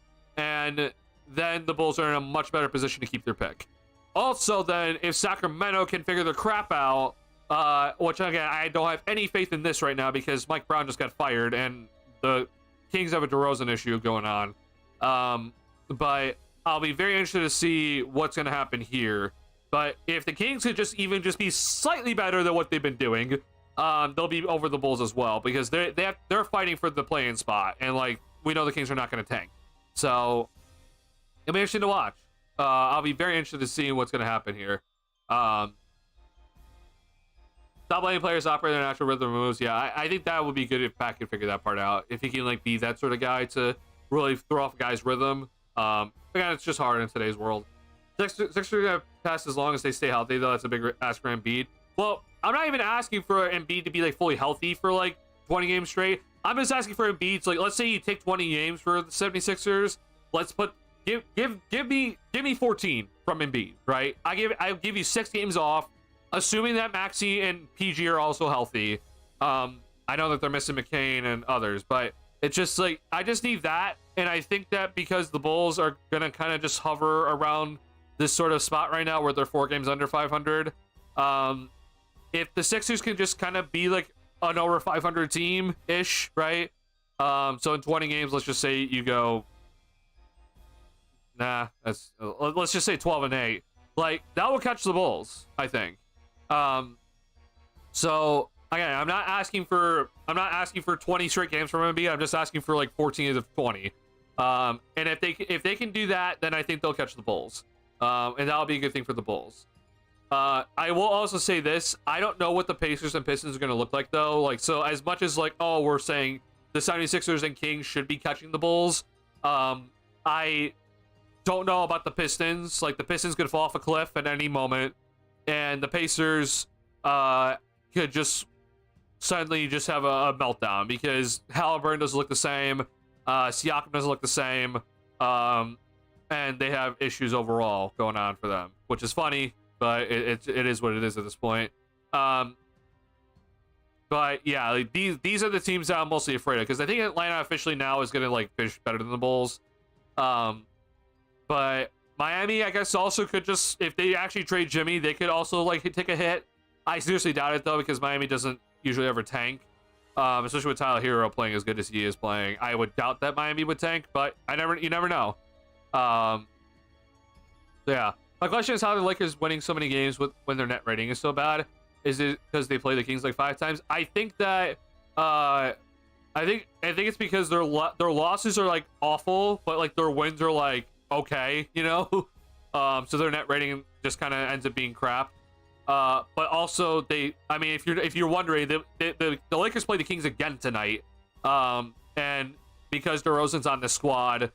then the Bulls are in a much better position to keep their pick. Also, then, if Sacramento can figure their crap out, which again, I don't have any faith in this right now because Mike Brown just got fired and the Kings have a DeRozan issue going on. But I'll be very interested to see what's going to happen here. But if the Kings could just be slightly better than what they've been doing, they'll be over the Bulls as well, because they're fighting for the play-in spot, and like we know the Kings are not going to tank. So it'll be interesting to watch. I'll be very interested to see what's going to happen here. Stop letting players operate their natural rhythm moves. Yeah, I think that would be good if Pat can figure that part out. If he can like be that sort of guy to really throw off a guy's rhythm. Again, it's just hard in today's world. Sixers are gonna pass as long as they stay healthy, though. That's a big ask for Embiid. Well, I'm not even asking for Embiid to be like fully healthy for like 20 games straight. I'm just asking for Embiid to, like, let's say you take 20 games for the 76ers. Let's put give me 14 from Embiid, right? I'll give you 6 games off, assuming that Maxey and PG are also healthy. I know that they're missing McCain and others, but it's just like I just need that, and I think that because the Bulls are gonna kind of just hover around this sort of spot right now where they're 4 games under 500. If the Sixers can just kind of be like an over 500 team ish, right? So in 20 games, let's just say you go, let's just say 12-8. Like that will catch the Bulls, I think. So again, I'm not asking for 20 straight games from Embiid. I'm just asking for like 14 of 20. And if they can do that, then I think they'll catch the Bulls. And that'll be a good thing for the Bulls. I will also say this. I don't know what the Pacers and Pistons are going to look like, though. Like, so as much as, like, oh, we're saying the 76ers and Kings should be catching the Bulls, I don't know about the Pistons. Like, the Pistons could fall off a cliff at any moment, and the Pacers could just suddenly just have a meltdown because Halliburton doesn't look the same, Siakam doesn't look the same, and they have issues overall going on for them, which is funny, but it is what it is at this point. But yeah, like these are the teams that I'm mostly afraid of, because I think Atlanta officially now is going to like finish better than the Bulls. But Miami, I guess, also could just, if they actually trade Jimmy, they could also like take a hit. I seriously doubt it though, because Miami doesn't usually ever tank, especially with Tyler Hero playing as good as he is playing. I would doubt that Miami would tank, but you never know. So yeah, my question is how the Lakers winning so many games when their net rating is so bad. Is it because they play the Kings like 5 times? I think that I think it's because their losses are like awful, but like their wins are like okay, you know. So their net rating just kind of ends up being crap. But also I mean, if you're wondering, the Lakers play the Kings again tonight. And because DeRozan's on the squad,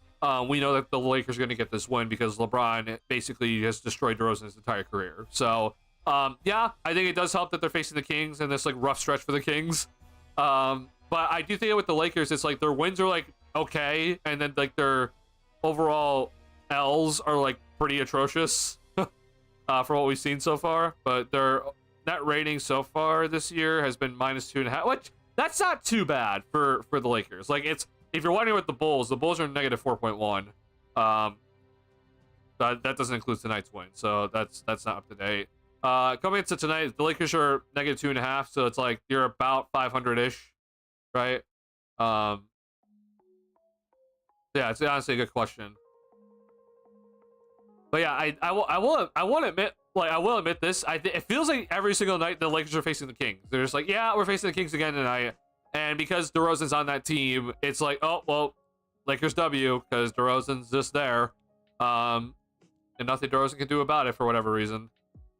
we know that the Lakers are going to get this win because LeBron basically has destroyed DeRozan's entire career. So, yeah, I think it does help that they're facing the Kings in this like rough stretch for the Kings. But I do think with the Lakers, it's like their wins are like okay, and then like their overall L's are like pretty atrocious for what we've seen so far. But their net rating so far this year has been -2.5, which that's not too bad for the Lakers. Like it's, if you're wondering what the Bulls are -4.1. That doesn't include tonight's win, so that's not up to date. Coming into tonight, the Lakers are -2.5, so it's like you're about 500-ish, right? Yeah, it's honestly a good question. But yeah, I will admit, like I will admit this. It feels like every single night the Lakers are facing the Kings. They're just like, yeah, we're facing the Kings again tonight. And because DeRozan's on that team, it's like, oh, well, Lakers W, because DeRozan's just there. And nothing DeRozan can do about it for whatever reason.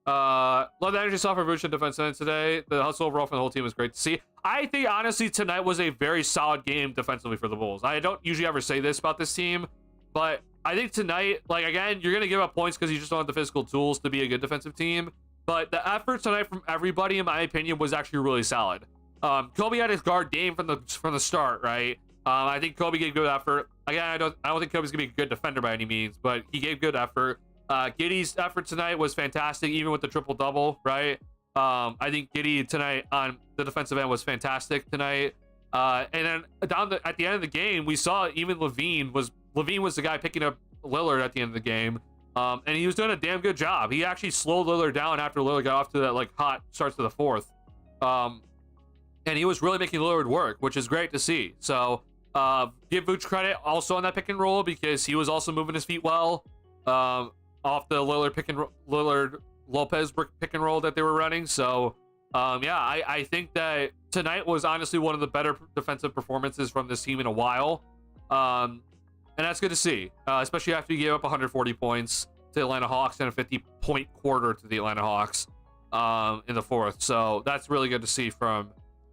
Love the energy software Vucevic defense today. The hustle overall from the whole team was great to see. I think, honestly, tonight was a very solid game defensively for the Bulls. I don't usually ever say this about this team, but I think tonight, like, again, you're going to give up points because you just don't have the physical tools to be a good defensive team. But the effort tonight from everybody, in my opinion, was actually really solid. Kobe had his guard game from the start, right? I think Kobe gave good effort. Again, I don't think Kobe's gonna be a good defender by any means, but he gave good effort. Giddey's effort tonight was fantastic, even with the triple-double, right? I think Giddey tonight on the defensive end was fantastic tonight. And then at the end of the game, we saw even Levine was the guy picking up Lillard at the end of the game. And he was doing a damn good job. He actually slowed Lillard down after Lillard got off to that like hot starts to the fourth. And he was really making Lillard work, which is great to see. So give Vooch credit also on that pick and roll, because he was also moving his feet well off the Lillard Lopez pick and roll that they were running. So yeah, I think that tonight was honestly one of the better defensive performances from this team in a while. And that's good to see, especially after you gave up 140 points to the Atlanta Hawks and a 50-point quarter to the Atlanta Hawks in the fourth. So that's really good to see from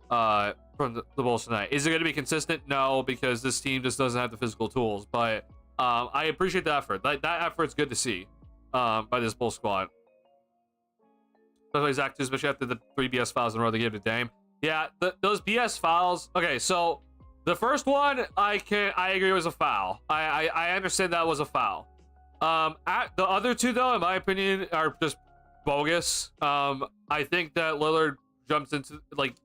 the Bulls tonight. Is it going to be consistent? No, because this team just doesn't have the physical tools. But I appreciate the effort. That effort's good to see by this Bulls squad. Especially Zach, especially after the 3 BS fouls in a row they gave to Dame. Yeah, those BS fouls. Okay, so the first one, I agree was a foul. I understand that was a foul. The other two, though, in my opinion, are just bogus. I think that Lillard jumps into, like,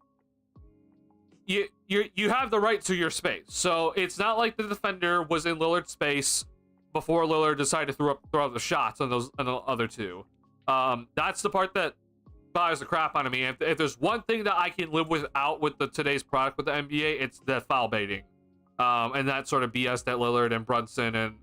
you have the right to your space. So it's not like the defender was in Lillard's space before Lillard decided to throw out the shots on the other two. That's the part that bothers the crap out of me. If there's one thing that I can live without with today's product with the NBA, it's the foul baiting, and that sort of BS that Lillard and Brunson and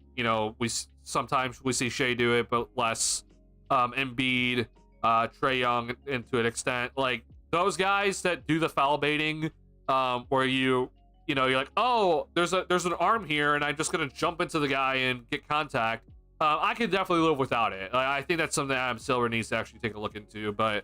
sometimes we see Shea do it, but less. Embiid, Trae Young, and to an extent, like those guys that do the foul baiting, where you're like, oh, there's an arm here, and I'm just gonna jump into the guy and get contact. I can definitely live without it. I think that's something Adam Silver needs to actually take a look into. But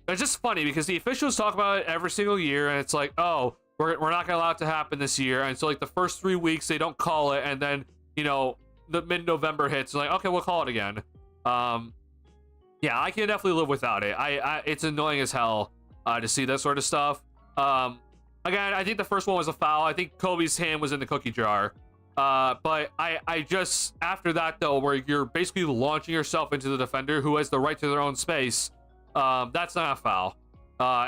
it's just funny because the officials talk about it every single year, and it's like, oh, we're not gonna allow it to happen this year. And so like the first 3 weeks they don't call it, and then the mid-November hits, like, okay, we'll call it again. Yeah, I can definitely live without it. It's annoying as hell to see that sort of stuff. Again, I think the first one was a foul. I think Kobe's hand was in the cookie jar. But I just, after that though, where you're basically launching yourself into the defender who has the right to their own space, that's not a foul.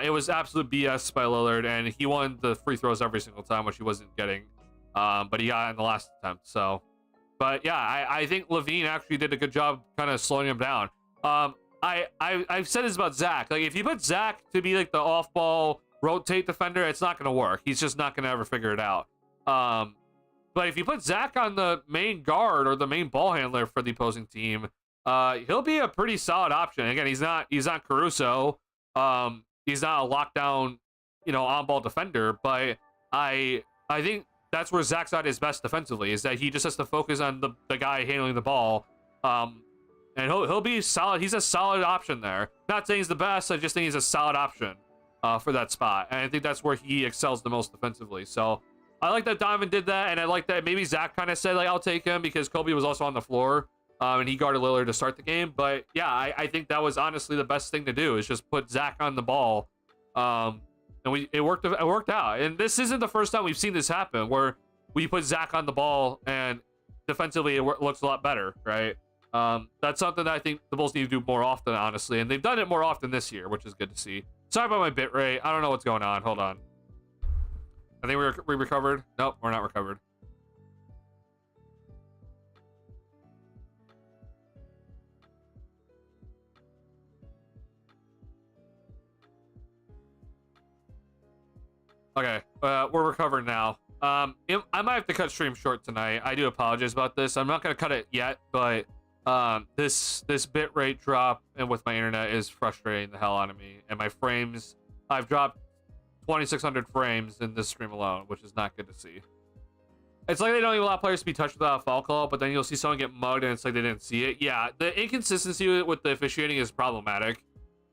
It was absolute BS by Lillard, and he won the free throws every single time, which he wasn't getting. But he got it in the last attempt. So, but yeah, I think Levine actually did a good job kind of slowing him down. I've said this about Zach. Like, if you put Zach to be like the off-ball rotate defender, it's not going to work. He's just not going to ever figure it out. But if you put Zach on the main guard or the main ball handler for the opposing team, he'll be a pretty solid option. Again, he's not Caruso. He's not a lockdown, on-ball defender. But I think that's where Zach's at his best defensively, is that he just has to focus on the guy handling the ball. And he'll be solid. He's a solid option there. Not saying he's the best. I just think he's a solid option for that spot. And I think that's where he excels the most defensively. So I like that Donovan did that, and I like that maybe Zach kind of said, like, I'll take him because Kobe was also on the floor, and he guarded Lillard to start the game. But yeah, I think that was honestly the best thing to do, is just put Zach on the ball. And it worked out. And this isn't the first time we've seen this happen, where we put Zach on the ball and defensively it looks a lot better, right? That's something that I think the Bulls need to do more often, honestly, and they've done it more often this year, which is good to see. Sorry about my bit rate. I don't know what's going on. Hold on. I think we recovered. Nope, we're not recovered. Okay, we're recovered now. I might have to cut stream short tonight. I do apologize about this. I'm not gonna cut it yet, but this bit rate drop and with my internet is frustrating the hell out of me. And my frames, I've dropped 2,600 frames in this stream alone, which is not good to see. It's like they don't even allow players to be touched without a foul call, but then you'll see someone get mugged and it's like they didn't see it. Yeah, the inconsistency with the officiating is problematic.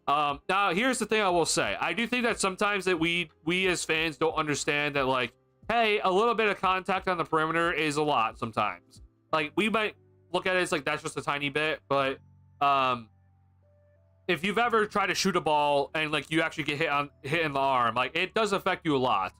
Now, here's the thing I will say. I do think that sometimes that we as fans don't understand that, like, hey, a little bit of contact on the perimeter is a lot sometimes. Like, we might look at it as like that's just a tiny bit, but if you've ever tried to shoot a ball and like you actually get hit in the arm, like it does affect you a lot.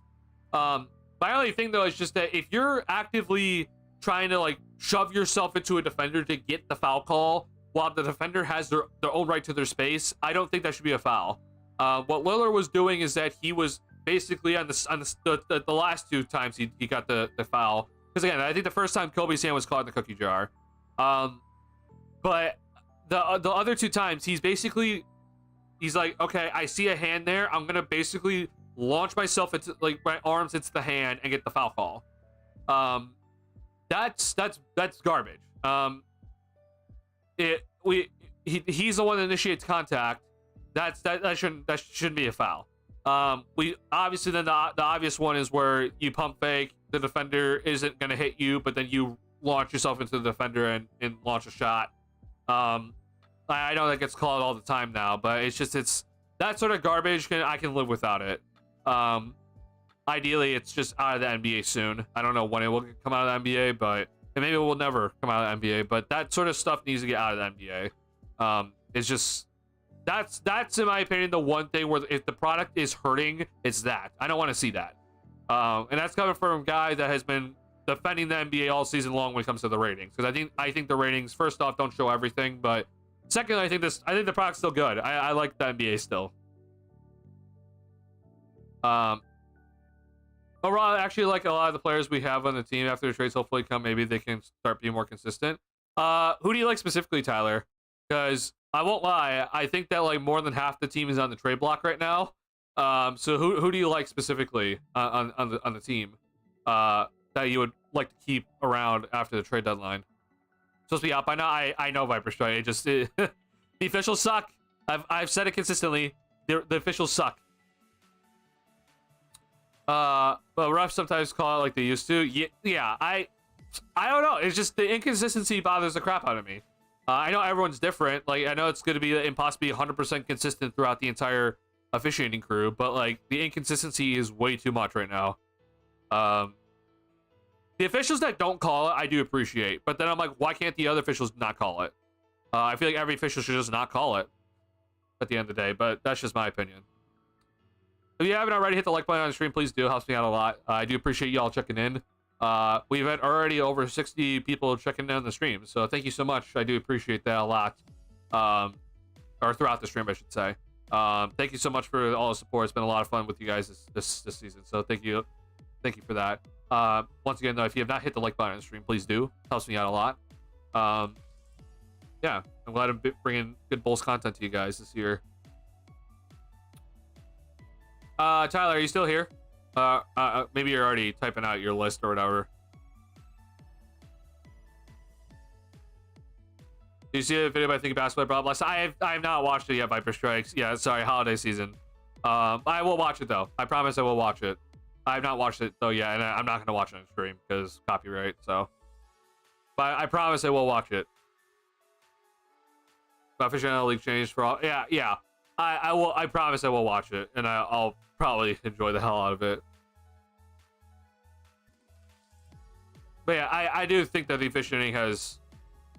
My only thing though is just that if you're actively trying to like shove yourself into a defender to get the foul call while the defender has their own right to their space, I don't think that should be a foul. What Lillard was doing is that he was basically on the last two times he got the foul, because again, I think the first time Kobe's hand was caught in the cookie jar. But the other two times he's like, okay, I see a hand there, I'm gonna basically launch myself into like my arms into the hand and get the foul call. That's garbage. he's the one that initiates contact, that shouldn't be a foul. We obviously then the obvious one is where you pump fake, the defender isn't gonna hit you, but then you launch yourself into the defender and launch a shot. I know that gets called all the time now, but it's that sort of garbage. I can live without it. Ideally, it's just out of the NBA soon. I don't know when it will come out of the NBA, but and maybe it will never come out of the NBA. But that sort of stuff needs to get out of the NBA. It's just that's in my opinion the one thing where if the product is hurting, it's that. I don't want to see that. And that's coming from a guy that has been defending the NBA all season long when it comes to the ratings, because I think the ratings, first off, don't show everything, but secondly, I think the product's still good. I like the NBA still. Overall, I actually like a lot of the players we have on the team. After the trades hopefully come, maybe they can start being more consistent. Who do you like specifically, Tyler? Because I won't lie, I think that like more than half the team is on the trade block right now. So who do you like specifically on the team that you would like to keep around after the trade deadline? Supposed to be out by now. I know Viper Strike. The officials suck. I've said it consistently. The officials suck. But refs sometimes call it like they used to. Yeah. I don't know. It's just the inconsistency bothers the crap out of me. I know everyone's different. Like I know it's going to be impossibly 100% consistent throughout the entire officiating crew, but like the inconsistency is way too much right now. The officials that don't call it, I do appreciate. But then I'm like, why can't the other officials not call it? I feel like every official should just not call it at the end of the day, but that's just my opinion. If you haven't already, hit the like button on the stream, please do. It helps me out a lot. I do appreciate y'all checking in. We've had already over 60 people checking in on the stream, so thank you so much. I do appreciate that a lot. Or throughout the stream, I should say. Thank you so much for all the support. It's been a lot of fun with you guys this season, so thank you for that. Once again, though, if you have not hit the like button on the stream, please do. It helps me out a lot. Yeah, I'm glad I'm bringing good Bulls content to you guys this year. Tyler, are you still here? Maybe you're already typing out your list or whatever. Do you see a video about Thinking Basketball Bob last? I have not watched it yet. Viper Strikes. Yeah, sorry, holiday season. I will watch it though. I promise I will watch it. I have not watched it though yet, and I'm not gonna watch it on stream because copyright. So, but I promise I will watch it. Official league changed for all. Yeah. I will. I promise I will watch it, and I'll probably enjoy the hell out of it. But yeah, I do think that the officiating has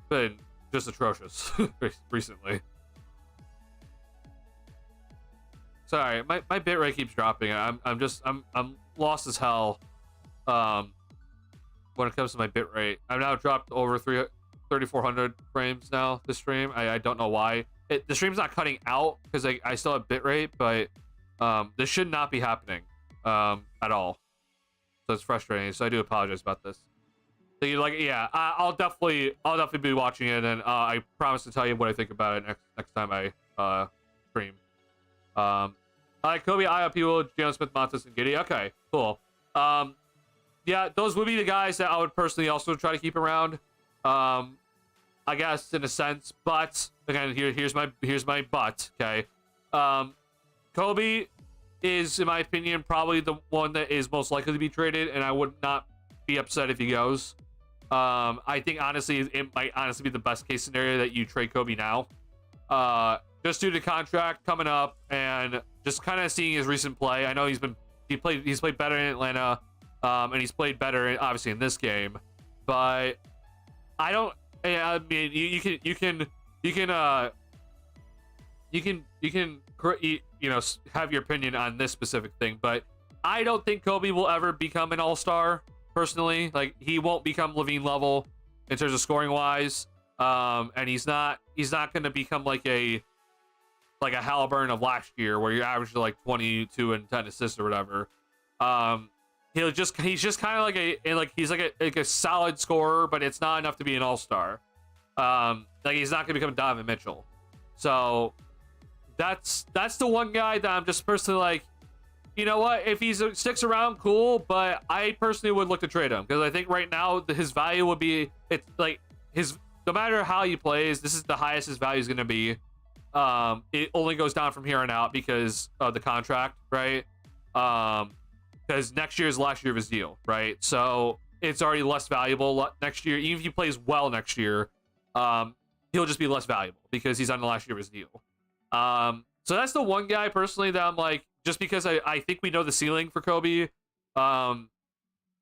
been just atrocious recently. Sorry, my bitrate keeps dropping. I'm lost as hell when it comes to my bitrate. I've now dropped over 3,400 frames now this stream. I don't know why. The stream's not cutting out because I still have bitrate, but this should not be happening at all. So it's frustrating. So I do apologize about this. So you like, yeah, I'll definitely be watching it, and I promise to tell you what I think about it next time I stream. Kobe, people, Jalen Smith, Montes, and Giddey. Okay, cool. Yeah, those would be the guys that I would personally also try to keep around. I guess in a sense, but again, here's my but. Okay, Kobe is, in my opinion, probably the one that is most likely to be traded, and I would not be upset if he goes. I think honestly, it might honestly be the best case scenario that you trade Kobe now. Just due to contract coming up and just kind of seeing his recent play. I know he's played better in Atlanta, and he's played better obviously in this game, but I don't. I mean, you can have your opinion on this specific thing, but I don't think Kobe will ever become an all-star personally. Like, he won't become Levine level in terms of scoring wise, and he's not going to become like a Halliburton of last year where you're averaging like 22 and 10 assists or whatever. He's just kind of he's like a solid scorer, but it's not enough to be an all-star. Like, he's not gonna become Donovan Mitchell. So that's the one guy that I'm just personally like, you know what, if he sticks around, cool, but I personally would look to trade him because I think right now his value would be, it's like the no matter how he plays, this is the highest his value is going to be. It only goes down from here on out because of the contract, right? Because next year is last year of his deal, right? So it's already less valuable next year. Even if he plays well next year, he'll just be less valuable because he's on the last year of his deal. So that's the one guy personally that I'm like, just because I think we know the ceiling for Kobe, and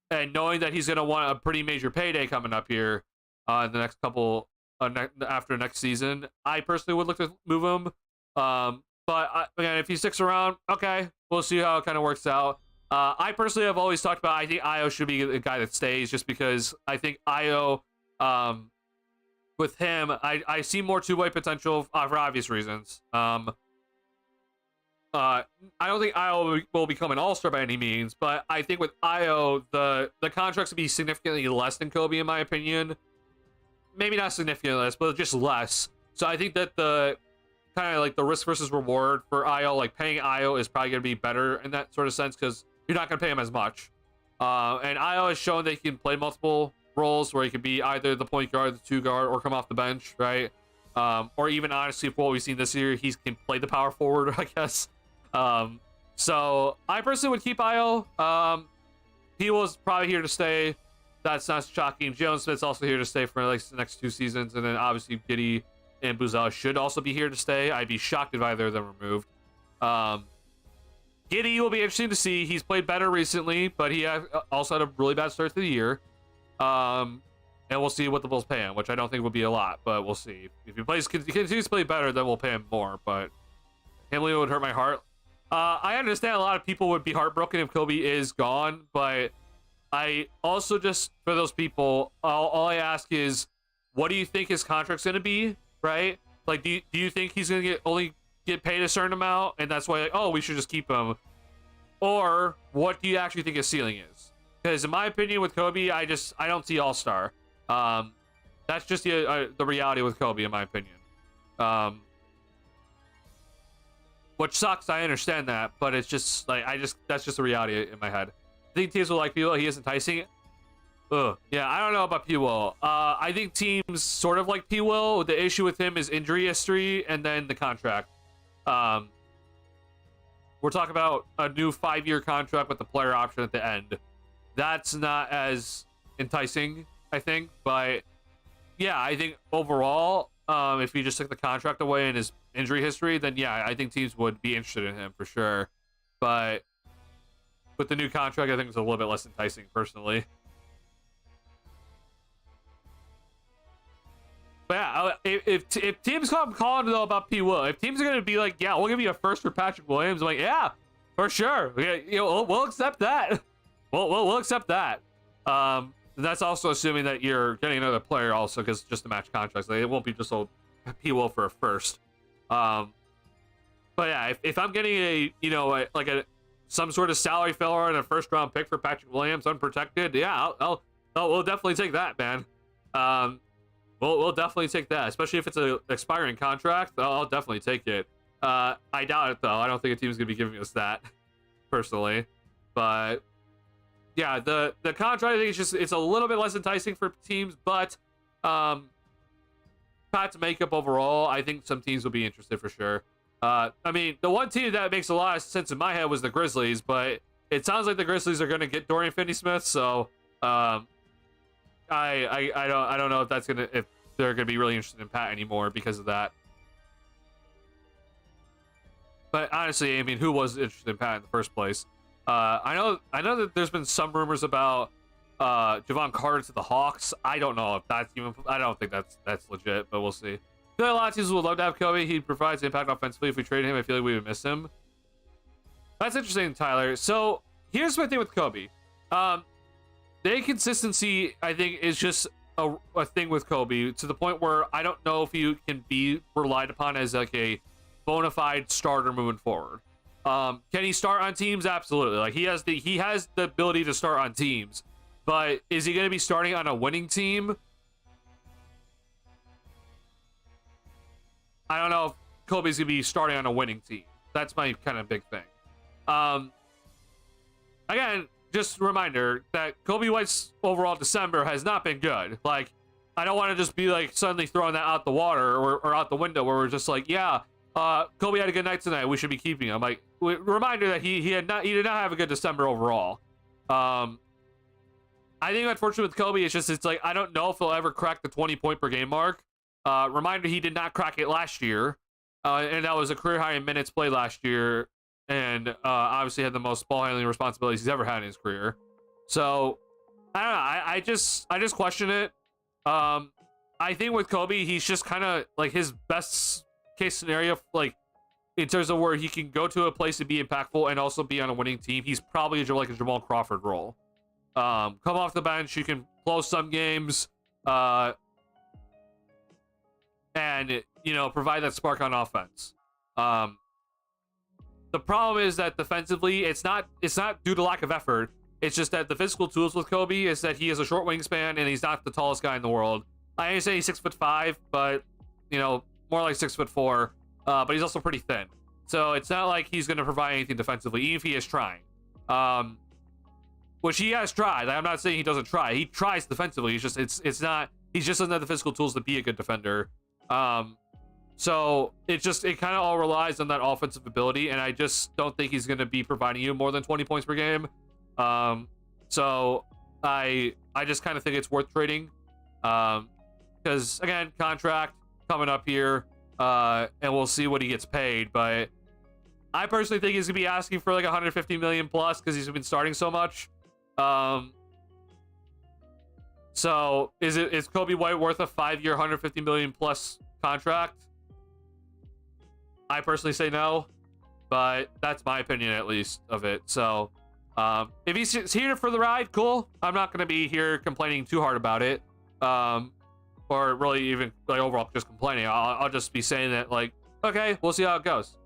knowing that he's going to want a pretty major payday coming up here in the next couple, after next season, I personally would look to move him. But again, if he sticks around, okay, we'll see how it kind of works out. I personally have always talked about, I think Io should be the guy that stays, just because I think Io, with him, I see more two-way potential for obvious reasons. I don't think Io will become an all-star by any means, but I think with Io, the contracts would be significantly less than Kobe, in my opinion. Maybe not significantly less, but just less. So I think that the kind of like the risk versus reward for Io, like paying Io is probably going to be better in that sort of sense, because you're not going to pay him as much. And Io has shown that he can play multiple roles, where he could be either the point guard, the two guard, or come off the bench, right? Or even honestly, for what we've seen this year, he can play the power forward, I guess. So I personally would keep Io. He was probably here to stay. That's not shocking. Jalen Smith's also here to stay for like the next 2 seasons, and then obviously Giddey and Buzell should also be here to stay. I'd be shocked if either of them were moved. Giddey will be interesting to see. He's played better recently, but he also had a really bad start to the year. And we'll see what the Bulls pay him, which I don't think will be a lot, but we'll see. If he continues to play better, then we'll pay him more. But him leaving would hurt my heart. I understand a lot of people would be heartbroken if Kobe is gone, but I also, just for those people, all I ask is, what do you think his contract's going to be, right? Like, do you think he's going to only get paid a certain amount, and that's why, like, oh, we should just keep him? Or what do you actually think his ceiling is? Because in my opinion, with Kobe, I don't see all-star. That's just the reality with Kobe, in my opinion. Which sucks, I understand that, but it's just like, that's just the reality in my head. I think teams will like P. Will. He is enticing. Ugh. Yeah, I don't know about P. Will. I think teams sort of like P. Will. The issue with him is injury history and then the contract. We're talking about a new 5-year contract with the player option at the end. That's not as enticing, I think. But yeah, I think overall, if you just took the contract away and his injury history, then yeah, I think teams would be interested in him for sure. But with the new contract, I think it's a little bit less enticing, personally. But yeah, if teams come calling though about P. Will, if teams are gonna be like, yeah, we'll give you a first for Patrick Williams, I'm like, yeah, for sure, we'll accept that. We'll accept that. That's also assuming that you're getting another player also, because just to match contracts, like, it won't be just old P. Will for a first. But yeah, if I'm getting some sort of salary filler and a first-round pick for Patrick Williams, unprotected, yeah, we'll definitely take that, man. We'll definitely take that, especially if it's an expiring contract. I'll definitely take it. I doubt it, though. I don't think a team's gonna be giving us that, personally. But yeah, the contract, I think it's a little bit less enticing for teams, but Pat's makeup overall, I think some teams will be interested for sure. I mean, the one team that makes a lot of sense in my head was the Grizzlies, but it sounds like the Grizzlies are going to get Dorian Finney-Smith, so I don't know if they're going to be really interested in Pat anymore because of that. But honestly, I mean, who was interested in Pat in the first place? I know that there's been some rumors about Javon Carter to the Hawks. I don't know if that's even. I don't think that's legit, but we'll see. I feel like a lot of teams would love to have Kobe. He provides impact offensively. If we traded him, I feel like we would miss him. That's interesting, Tyler. So here's my thing with Kobe. The inconsistency, I think, is just a thing with Kobe, to the point where I don't know if he can be relied upon as like a bona fide starter moving forward. Can he start on teams? Absolutely. Like, he has the ability to start on teams, but is he going to be starting on a winning team? I don't know if Kobe's going to be starting on a winning team. That's my kind of big thing. Again, just a reminder that Kobe White's overall December has not been good. Like, I don't want to just be like suddenly throwing that out the water or out the window where we're just like, yeah, Kobe had a good night tonight. We should be keeping him. Like, reminder that he did not have a good December overall. I think unfortunately with Kobe, it's like I don't know if he'll ever crack the 20 point per game mark. Reminder, he did not crack it last year, and that was a career high in minutes played last year, and obviously had the most ball handling responsibilities he's ever had in his career. So I don't know. I just question it. I think with Kobe, he's just kind of like his best case scenario, like in terms of where he can go to a place to be impactful and also be on a winning team. He's probably like a Jamal Crawford role. Come off the bench, you can close some games, and provide that spark on offense. The problem is that defensively, it's not due to lack of effort. It's just that the physical tools with Kobe is that he has a short wingspan and he's not the tallest guy in the world. I ain't say he's 6'5", but more like 6'4". But he's also pretty thin, so it's not like he's going to provide anything defensively, even if he is trying. Which he has tried. I'm not saying he doesn't try. He tries defensively. He's just it's not. He just doesn't have the physical tools to be a good defender. So it kind of all relies on that offensive ability, and I just don't think he's going to be providing you more than 20 points per game. So I just kind of think it's worth trading, because again, contract coming up here, and we'll see what he gets paid. But I personally think he's gonna be asking for like 150 million plus because he's been starting so much. So is Kobe White worth a 5-year 150 million plus contract? I personally say no, but that's my opinion at least of it. So if he's here for the ride, cool. I'm not going to be here complaining too hard about it, or really even like overall just complaining. I'll just be saying that, like, okay, we'll see how it goes.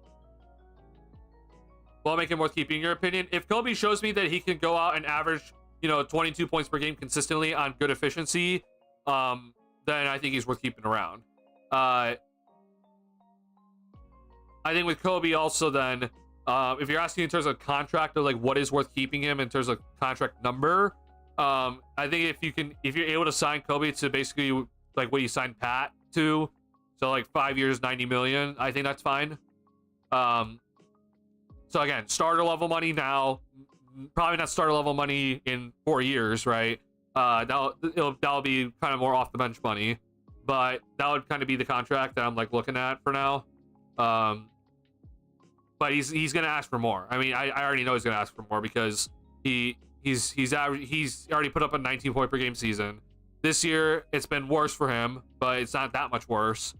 Will make him worth keeping, in your opinion? If Kobe shows me that he can go out and average 22 points per game consistently on good efficiency, then I think he's worth keeping around. I think with Kobe also then, if you're asking in terms of contract or like what is worth keeping him in terms of contract number, I think if you're able to sign Kobe to basically like what you signed Pat to, so like 5 years, 90 million, I think that's fine. So again, starter level money now, probably not starter level money in 4 years, right? That'll be kind of more off the bench money, but that would kind of be the contract that I'm like looking at for now. But he's gonna ask for more. I mean, I already know he's gonna ask for more because he's already put up a 19 point per game season. This year it's been worse for him, but it's not that much worse.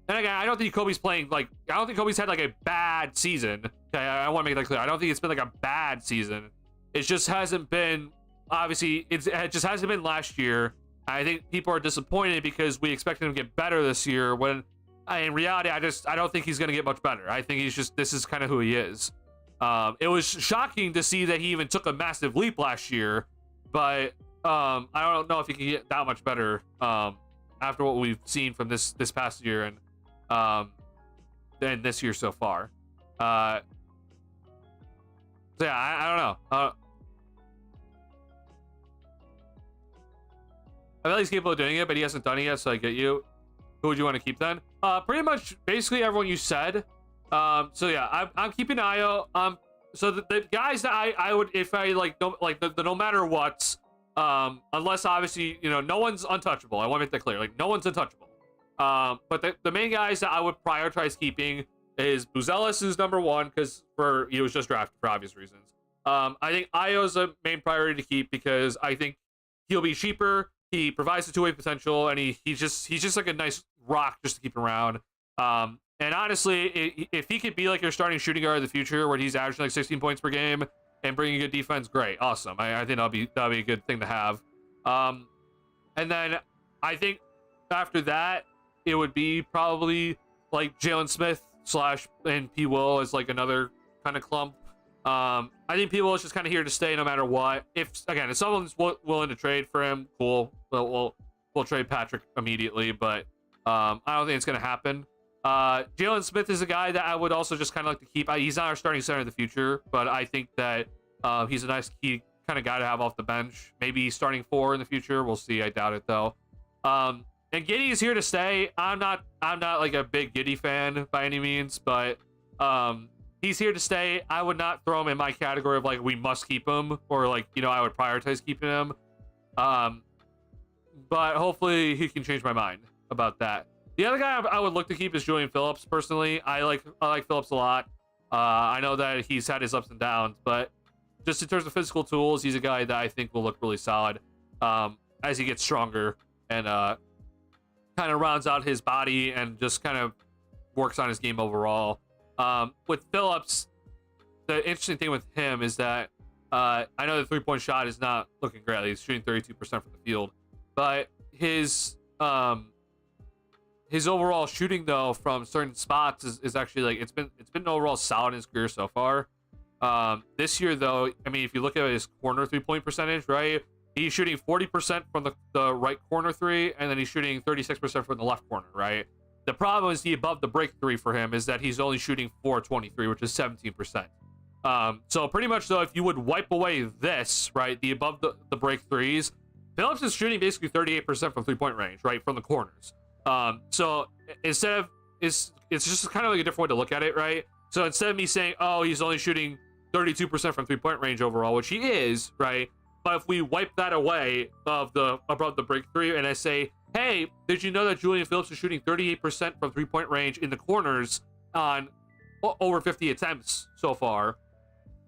And again, I don't think Kobe's had like a bad season. Okay, I want to make that clear. I don't think it's been like a bad season. It just hasn't been, obviously, it just hasn't been last year. I think people are disappointed because we expected him to get better this year when in reality, I don't think he's going to get much better. I think this is kind of who he is. It was shocking to see that he even took a massive leap last year, but I don't know if he can get that much better after what we've seen from this past year and this year so far. So yeah, I don't know. I'm at least capable of doing it, but he hasn't done it yet, so I get you. Who would you want to keep then? Pretty much basically everyone you said. So yeah, I'm keeping Io. So the guys that I would, if I like the no matter what, unless obviously no one's untouchable. I want to make that clear. Like no one's untouchable. But the main guys that I would prioritize keeping is Buzelis is number one because he was just drafted for obvious reasons. I think Io's a main priority to keep because I think he'll be cheaper. He provides the two-way potential, and he's just like a nice rock just to keep around. And honestly, if he could be like your starting shooting guard of the future, where he's averaging like 16 points per game and bringing good defense, great, awesome. I think that'll be a good thing to have. And then I think after that, it would be probably like Jalen Smith and P. Will as like another kind of clump. I think P. Will is just kind of here to stay no matter what. If someone's willing to trade for him, cool. We'll trade Patrick immediately, but I don't think it's gonna happen. Jalen Smith is a guy that I would also just kind of like to keep. He's not our starting center in the future, but I think that he's a nice key kind of guy to have off the bench. Maybe starting 4 in the future. We'll see. I doubt it though. And Giddey is here to stay. I'm not like a big Giddey fan by any means, but he's here to stay. I would not throw him in my category of like we must keep him, or like, you know, I would prioritize keeping him. But hopefully he can change my mind about that. The other guy I would look to keep is Julian Phillips. Personally, I like Phillips a lot. I know that he's had his ups and downs, but just in terms of physical tools, he's a guy that I think will look really solid as he gets stronger and kind of rounds out his body and just kind of works on his game overall. With Phillips, the interesting thing with him is that I know the three-point shot is not looking great. He's shooting 32% from the field, but his overall shooting though from certain spots is actually like it's been overall solid in his career so far. This year though, I mean, if you look at his corner three-point percentage, right, he's shooting 40% from the right corner three, and then he's shooting 36% from the left corner, right? The problem is the above the break three for him is that he's only shooting 423, which is 17%. So pretty much though, if you would wipe away this, right, the above the break threes, Phillips is shooting basically 38% from three-point range, right, from the corners. So instead of it's just kind of like a different way to look at it, right? So instead of me saying, oh, he's only shooting 32% from three-point range overall, which he is, right? But if we wipe that away of the above the break three, and I say, hey, did you know that Julian Phillips is shooting 38% from three-point range in the corners on over 50 attempts so far?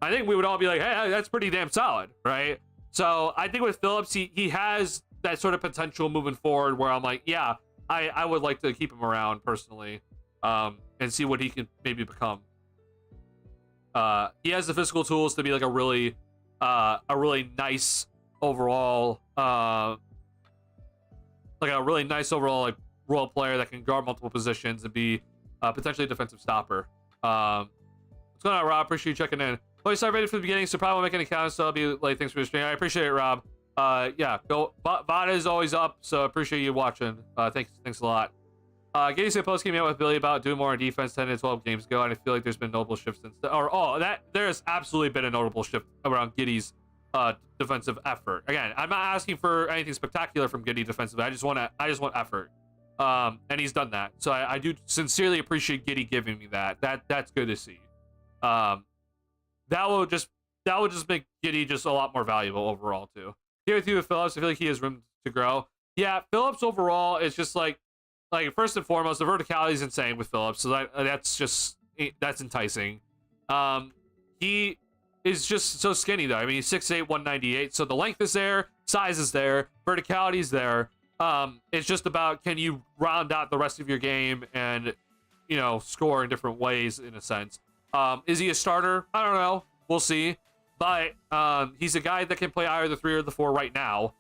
I think we would all be like, hey, that's pretty damn solid, right? So I think with Phillips, he has that sort of potential moving forward where I'm like, yeah, I would like to keep him around personally, and see what he can maybe become. He has the physical tools to be like a really nice overall, like role player that can guard multiple positions and be potentially a defensive stopper. What's going on, Rob? Appreciate you checking in. Well, you started ready from the beginning, so probably won't make any counts, so I'll be like, thanks for the stream. I appreciate it, Rob. Yeah, go. Vada is always up, so appreciate you watching. Thanks a lot. Getting said Postgame out with Billy about doing more on defense 10 to 12 games ago, and I feel like there's been notable shifts since there's absolutely been a notable shift around Giddey's defensive effort. Again, I'm not asking for anything spectacular from Giddey defensively. I just want effort. And he's done that. So I do sincerely appreciate Giddey giving me that. That's good to see. That will just make Giddey just a lot more valuable overall too. Here with you with Phillips, I feel like he has room to grow. Yeah, Phillips overall is just like first and foremost, the verticality is insane with Phillips, so that's enticing. He is just so skinny though. I mean, he's 6'8", 198, so the length is there, size is there, verticality is there. It's just about, can you round out the rest of your game and, you know, score in different ways in a sense. Is he a starter? I don't know. We'll see. But he's a guy that can play either the 3 or the 4 right now.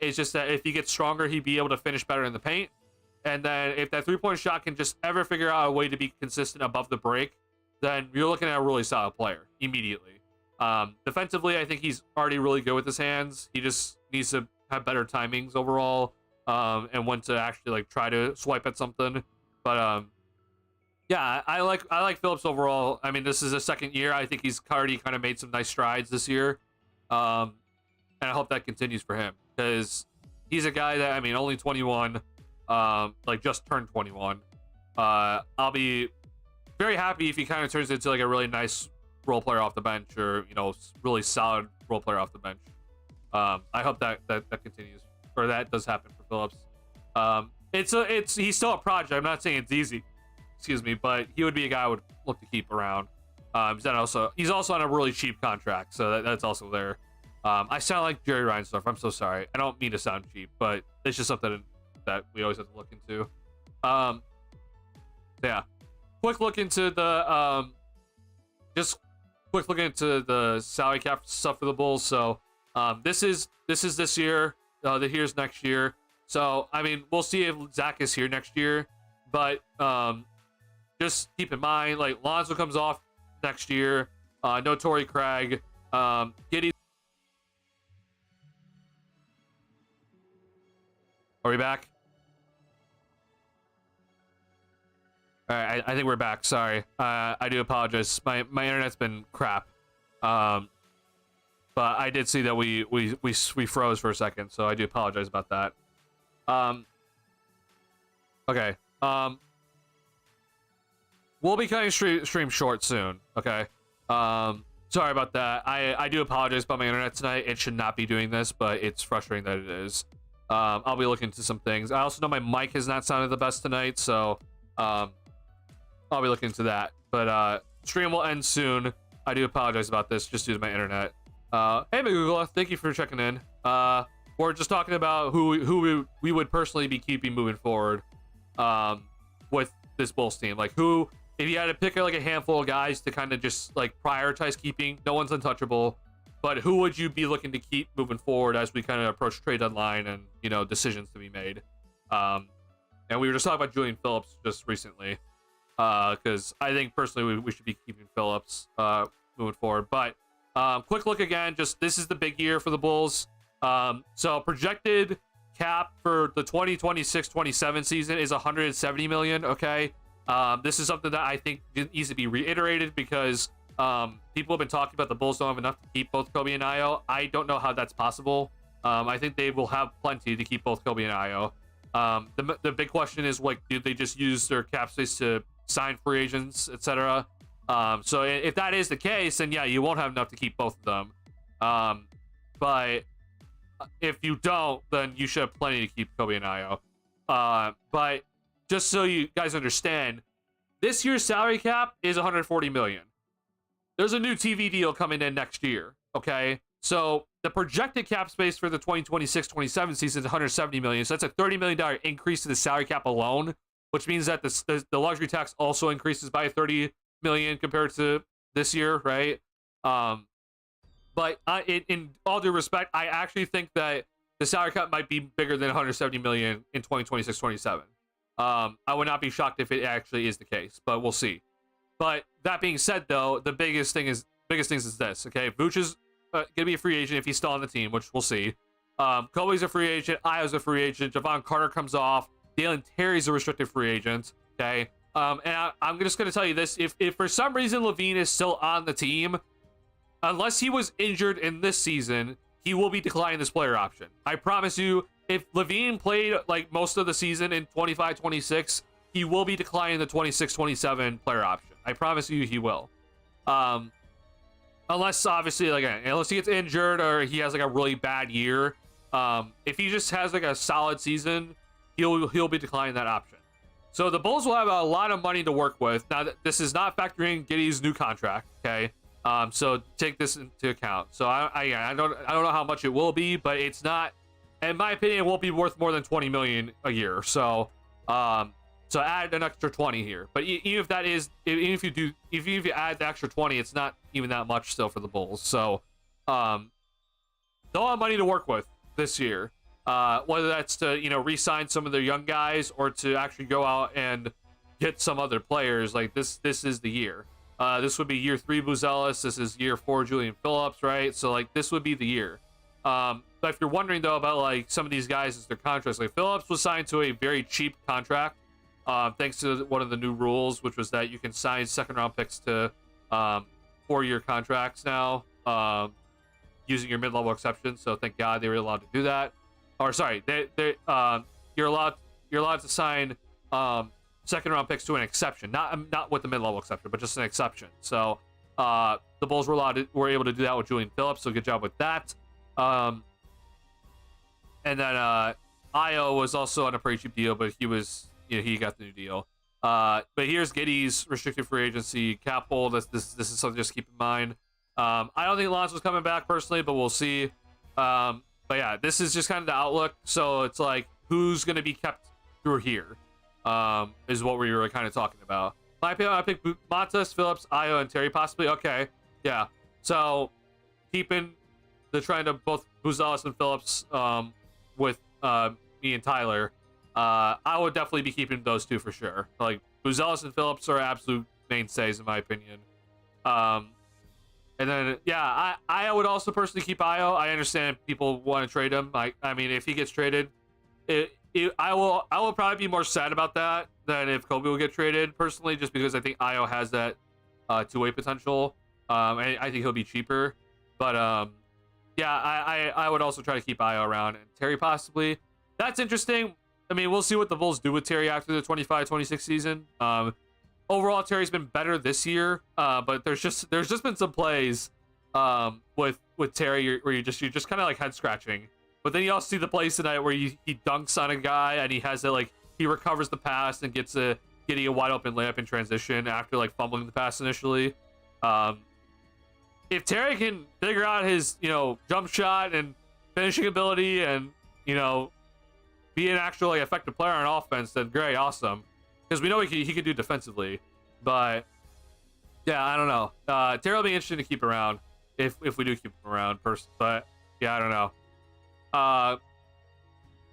It's just that if he gets stronger, he'd be able to finish better in the paint. And then if that three-point shot can just ever figure out a way to be consistent above the break, then you're looking at a really solid player immediately. Defensively, I think he's already really good with his hands. He just needs to have better timings overall, and when to actually like try to swipe at something. But yeah, I like Phillips overall. I mean, this is his second year. I think he's already kind of made some nice strides this year, and I hope that continues for him, because he's a guy that, I mean, only 21, like just turned 21. I'll be very happy if he kind of turns into like a really nice role player off the bench, or, you know, really solid role player off the bench. I hope that continues, or that does happen for Phillips. He's still a project. I'm not saying it's easy, excuse me, but he would be a guy I would look to keep around. He's also on a really cheap contract, so that's also there. I sound like Jerry Reinsdorf. I'm so sorry. I don't mean to sound cheap, but it's just something that we always have to look into. Yeah, quick look into the salary cap stuff for the Bulls. So this is this year. Here's next year. So I mean, we'll see if Zach is here next year, but just keep in mind, like, Lonzo comes off next year. No Torrey Craig. Giddey. Are we back? All right, I think we're back. Sorry, I do apologize. My internet's been crap. But I did see that we froze for a second, so I do apologize about that. Okay. We'll be cutting stream short soon. Okay. Sorry about that. I do apologize about my internet tonight. It should not be doing this, but it's frustrating that it is. I'll be looking into some things. I also know my mic has not sounded the best tonight, so I'll be looking into that. But stream will end soon. I do apologize about this, just due to my internet. Hey, Magugla, thank you for checking in. We're just talking about who we would personally be keeping moving forward with this Bulls team. Like, who, if you had to pick like a handful of guys to kind of just like prioritize keeping, no one's untouchable, but who would you be looking to keep moving forward as we kind of approach trade deadline and, you know, decisions to be made? And we were just talking about Julian Phillips just recently, because I think personally we should be keeping Phillips moving forward. But quick look again, just this is the big year for the Bulls. So projected cap for the 2026-27 season is 170 million. Okay, this is something that I think needs to be reiterated because people have been talking about the Bulls don't have enough to keep both Kobe and Io. I don't know how that's possible. I think they will have plenty to keep both Kobe and Io. The big question is, like, do they just use their cap space to sign free agents, etc.? So if that is the case, then yeah, you won't have enough to keep both of them. But if you don't, then you should have plenty to keep Kobe and Io. But just so you guys understand, this year's salary cap is 140 million. There's a new TV deal coming in next year. Okay, so the projected cap space for the 2026-27 season is 170 million. So that's a $30 million increase to the salary cap alone, which means that the luxury tax also increases by 30 million compared to this year, right? But in all due respect, I actually think that the salary cap might be bigger than 170 million in 2026-27. I would not be shocked if it actually is the case, but we'll see. But that being said, though, the biggest things is this. Okay, Vooch is gonna be a free agent if he's still on the team, which we'll see. Kobe's a free agent. Io's a free agent. Javon Carter comes off. Dalen Terry's a restricted free agent. Okay, and I'm just gonna tell you this: if for some reason Levine is still on the team, unless he was injured in this season, he will be declining this player option. I promise you, if Levine played like most of the season in 25-26, he will be declining the 26-27 player option. I promise you he will. Unless, obviously, like, unless he gets injured or he has like a really bad year. If he just has like a solid season, he'll be declining that option. So the Bulls will have a lot of money to work with. Now, this is not factoring Giddey's new contract, okay? So take this into account. So I don't know how much it will be, but it's not, in my opinion, it won't be worth more than 20 million a year. So so add an extra 20 here. But even if that is, even if you add the extra 20, it's not even that much still for the Bulls. So they'll have money to work with this year. Whether that's to, you know, re-sign some of their young guys or to actually go out and get some other players. Like this is the year. This would be year 3 Buzelis. This is year 4 Julian Phillips, right? So like this would be the year. But if you're wondering though about like some of these guys as their contracts, like Phillips was signed to a very cheap contract, thanks to one of the new rules, which was that you can sign second-round picks to 4-year contracts now, using your mid-level exception. So thank God they were allowed to do that. Or sorry, you're allowed to sign second-round picks to an exception, not with the mid-level exception, but just an exception. So the Bulls were able to do that with Julian Phillips. So good job with that. And then Io was also on a pretty cheap deal, but he got the new deal. But here's Giddey's restricted free agency cap hold. This is something just keep in mind. I don't think Lonzo's coming back personally, but we'll see. But yeah, this is just kind of the outlook. So it's like, who's going to be kept through here, is what we were kind of talking about. My opinion, I pick Montes, Phillips, Io, and Terry possibly. Okay, yeah. So keeping the trend of both Buzelis and Phillips with me and Tyler, I would definitely be keeping those two for sure. Like Buzelis and Phillips are absolute mainstays in my opinion. And then yeah, I would also personally keep Io. I understand people want to trade him. I mean, if he gets traded, I will probably be more sad about that than if Kobe will get traded personally, just because I think Io has that two-way potential. And I think he'll be cheaper. But yeah, I would also try to keep Io around, and Terry possibly. that's interesting. I mean, we'll see what the Bulls do with Terry after the 25-26 season. Overall, Terry's been better this year, but there's just been some plays with Terry where you're just kind of like head scratching. But then you also see the plays tonight where he dunks on a guy and he has it like he recovers the pass and getting a wide open layup in transition after like fumbling the pass initially. If Terry can figure out his jump shot and finishing ability and be an actual like effective player on offense, then great, awesome. Because we know he can do defensively, but yeah, I don't know. Terry will be interesting to keep around if we do keep him around first. But yeah, I don't know.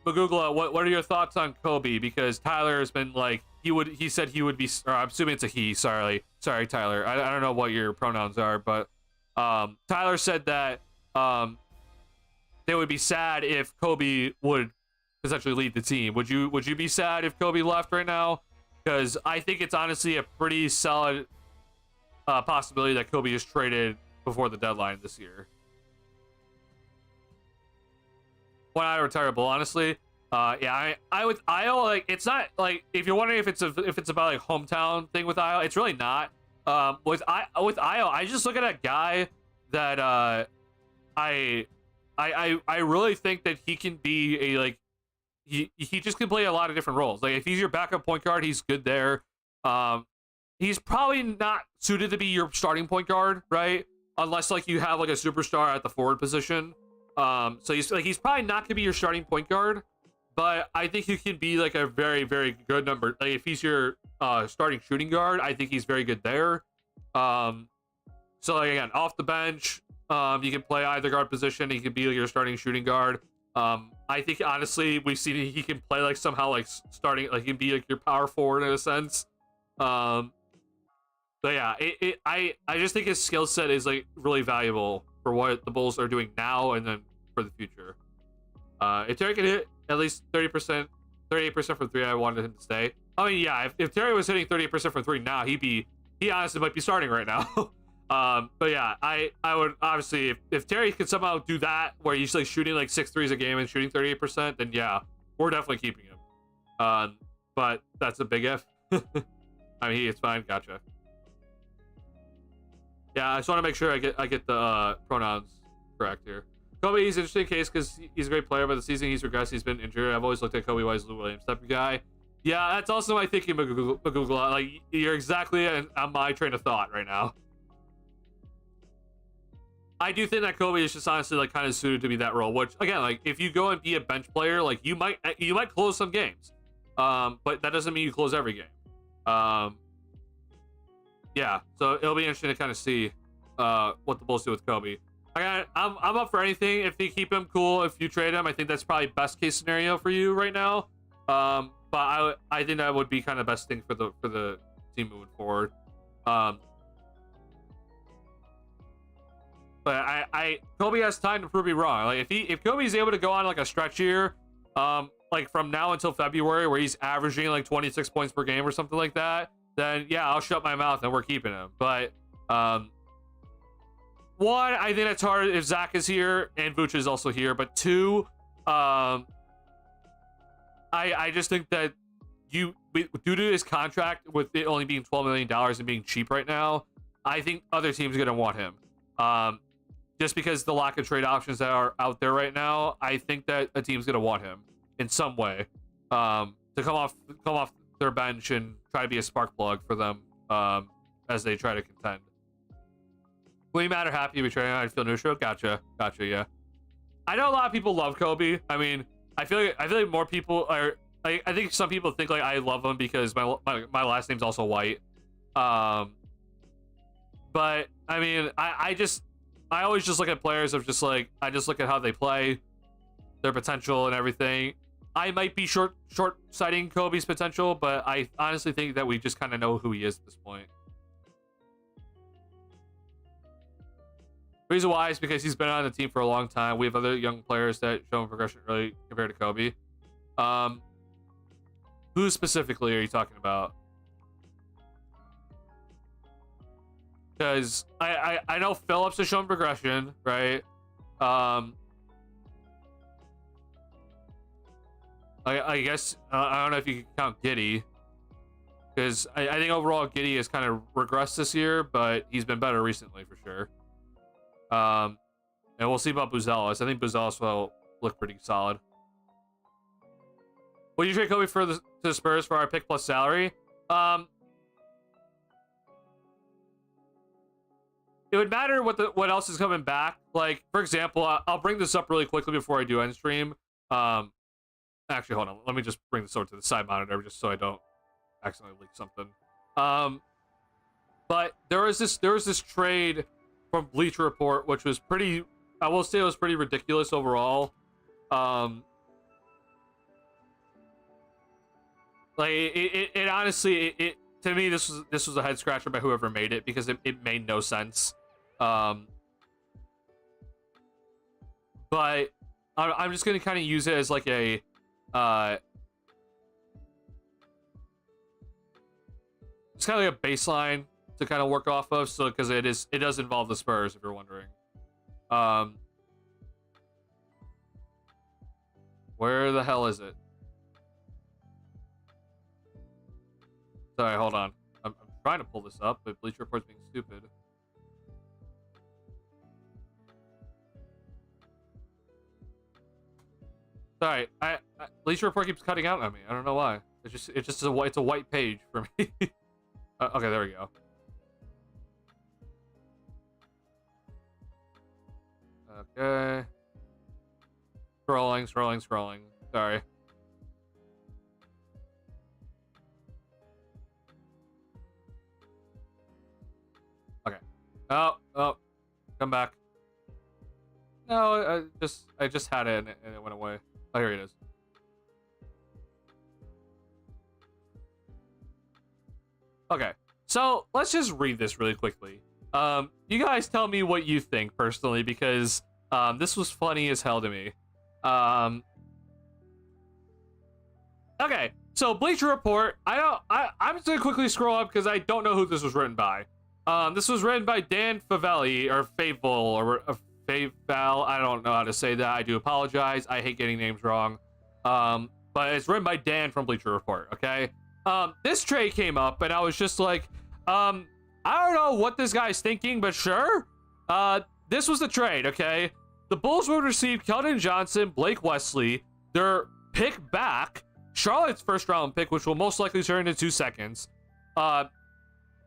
Magugla, what are your thoughts on Kobe? Because Tyler has been like he said he would be. Or I'm assuming it's a he. Sorry, Tyler. I don't know what your pronouns are, but Tyler said that they would be sad if Kobe would essentially lead the team. Would you be sad if Kobe left right now? Because I think it's honestly a pretty solid possibility that Kobe is traded before the deadline this year. One out of retirable, honestly. Yeah, I with Io, like it's not like if you're wondering if it's about like hometown thing with Io, it's really not. With Io, I just look at a guy that I really think that he can be a like he just can play a lot of different roles. Like if he's your backup point guard, he's good there. He's probably not suited to be your starting point guard, right? Unless like you have like a superstar at the forward position. So he's probably not gonna be your starting point guard, but I think he can be like a very, very good number. Like if he's your starting shooting guard, I think he's very good there. So like again, off the bench, you can play either guard position. He can be like your starting shooting guard. I think honestly we've seen he can play like somehow like starting like he can be like your power forward in a sense. But yeah, I just think his skill set is like really valuable for what the Bulls are doing now and then for the future. If Terry can hit at least 30%, 38% from three, I wanted him to stay. I mean, yeah, if Terry was hitting 38% from three now, he honestly might be starting right now. But yeah, I would obviously if Terry could somehow do that where he's like shooting like 6 threes a game and shooting 38%, then yeah, we're definitely keeping him. But that's a big if. I mean, it's fine. Gotcha. Yeah, I just want to make sure I get the pronouns correct here. Kobe is an interesting case because he's a great player, but the season he's regressed, he's been injured. I've always looked at Kobe Wise, Lou Williams type of guy. Yeah, that's also my thinking, Magugla. Like, you're exactly on my train of thought right now. I do think that Kobe is just honestly like kind of suited to be that role. Which again, like if you go and be a bench player, like you might close some games, but that doesn't mean you close every game. Yeah, so it'll be interesting to kind of see what the Bulls do with Kobe. I'm up for anything. If you keep him, cool. If you trade him, I think that's probably best case scenario for you right now. But I think that would be kind of best thing for the team moving forward. But Kobe has time to prove me wrong. Like if Kobe's able to go on like a stretch here, like from now until February where he's averaging like 26 points per game or something like that, then yeah, I'll shut my mouth and we're keeping him. But one, I think it's hard if Zach is here and Vooch is also here. But two, I just think that due to his contract with it only being $12 million and being cheap right now, I think other teams are gonna want him. Just because the lack of trade options that are out there right now, I think that a team's gonna want him in some way to come off their bench and try to be a spark plug for them as they try to contend. Will you matter happy with trading? I'd feel neutral. Gotcha. Yeah, I know a lot of people love Kobe. I mean, I feel like more people are. I think some people think like I love him because my last name's also White. But I mean, I always just look at players of just like I just look at how they play, their potential and everything. I might be short-sighting Kobe's potential, but I honestly think that we just kind of know who he is at this point. Reason why is because he's been on the team for a long time. We have other young players that show progression early compared to Kobe. Who specifically are you talking about? Because I know Phillips has shown progression, right? I guess I don't know if you can count Giddy, because I think overall Giddy has kind of regressed this year, but he's been better recently for sure. And we'll see about Buzelis. I think Buzelis will look pretty solid. Would you trade Kobe to the Spurs for our pick plus salary? It would matter what else is coming back. Like, for example, I'll bring this up really quickly before I do end stream. Actually, hold on. Let me just bring this over to the side monitor just so I don't accidentally leak something. But there was this trade from Bleacher Report, which was pretty. I will say it was pretty ridiculous overall. Like it honestly, to me, this was a head scratcher by whoever made it, because it made no sense. But I'm just gonna kind of use it as like a it's kind of like a baseline to kind of work off of. So because it does involve the Spurs, if you're wondering. Where the hell is it? Sorry, hold on. I'm trying to pull this up, but Bleacher Report's being stupid. Sorry, Bleacher Report keeps cutting out on me. I don't know why. It's a white page for me. Okay, there we go. Okay. Scrolling. Sorry. Okay. Oh. Come back. No, I just had it and it went away. Oh, here it is. Okay. So, let's just read this really quickly. You guys tell me what you think personally, because this was funny as hell to me. Okay, so Bleacher Report. I'm just gonna quickly scroll up because I don't know who this was written by. This was written by Dan Favelli or Favel or Favel. I don't know how to say that. I do apologize. I hate getting names wrong. But it's written by Dan from Bleacher Report. Okay. This trade came up and I was just like, I don't know what this guy's thinking, but sure. This was the trade. Okay. The Bulls would receive Keldon Johnson, Blake Wesley, their pick back, Charlotte's first round pick, which will most likely turn into 2 seconds,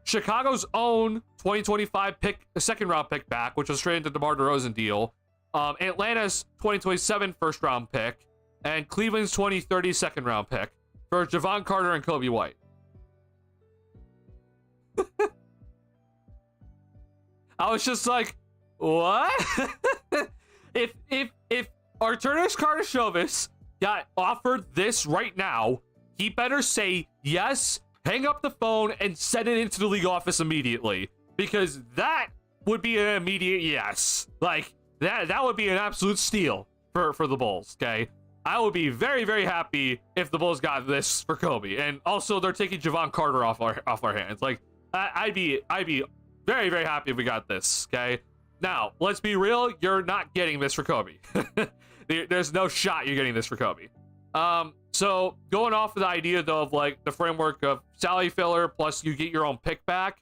Chicago's own 2025 pick, second round pick back, which was straight into the DeMar DeRozan deal, Atlanta's 2027 first round pick, and Cleveland's 2030 second round pick for Javon Carter and Kobe White. I was just like, what? If Arturas Karnisovas got offered this right now, he better say yes, hang up the phone, and send it into the league office immediately, because that would be an immediate yes. Like that would be an absolute steal for the Bulls. Okay, I would be very, very happy if the Bulls got this for Kobe, and also they're taking Javon Carter off our hands. Like I'd be very, very happy if we got this. Okay. Now, let's be real, you're not getting this for Kobe. There's no shot you're getting this for Kobe. So going off of the idea, though, of like the framework of salary filler plus you get your own pick back,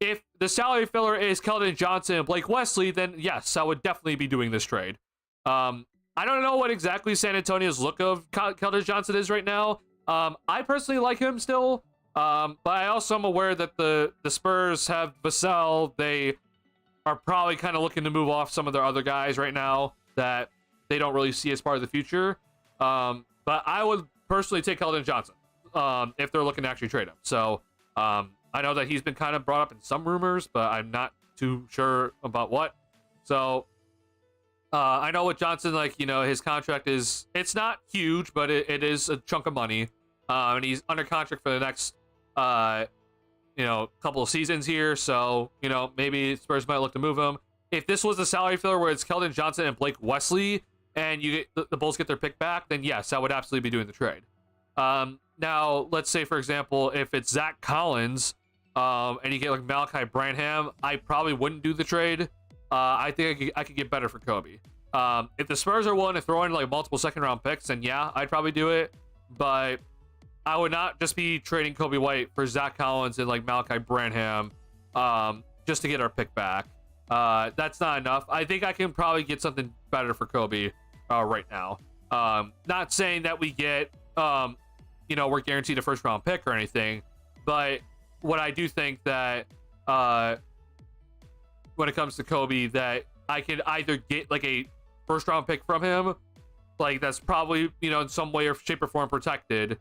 if the salary filler is Keldon Johnson and Blake Wesley, then yes, I would definitely be doing this trade. I don't know what exactly San Antonio's look of Keldon Johnson is right now. I personally like him still, but I also am aware that the Spurs have Vassell. They are probably kind of looking to move off some of their other guys right now that they don't really see as part of the future. But I would personally take Keldon Johnson if they're looking to actually trade him. So I know that he's been kind of brought up in some rumors, but I'm not too sure about what. So I know with Johnson, like, you know, his contract is, it's not huge, but it is a chunk of money. And he's under contract for the next you know, couple of seasons here, so, you know, maybe Spurs might look to move him. If this was a salary filler where it's Keldon Johnson and Blake Wesley, and you get the Bulls get their pick back, then yes, I would absolutely be doing the trade. Now, let's say, for example, if it's Zach Collins, and you get like Malachi Branham, I probably wouldn't do the trade. I think I could get better for Kobe. If the Spurs are willing to throw in like multiple second-round picks, then yeah, I'd probably do it. But I would not just be trading Kobe White for Zach Collins and like Malachi Branham, just to get our pick back. That's not enough. I think I can probably get something better for Kobe right now. Not saying that we get, we're guaranteed a first-round pick or anything, but what I do think that when it comes to Kobe, that I could either get like a first-round pick from him, like that's probably, in some way or shape or form protected,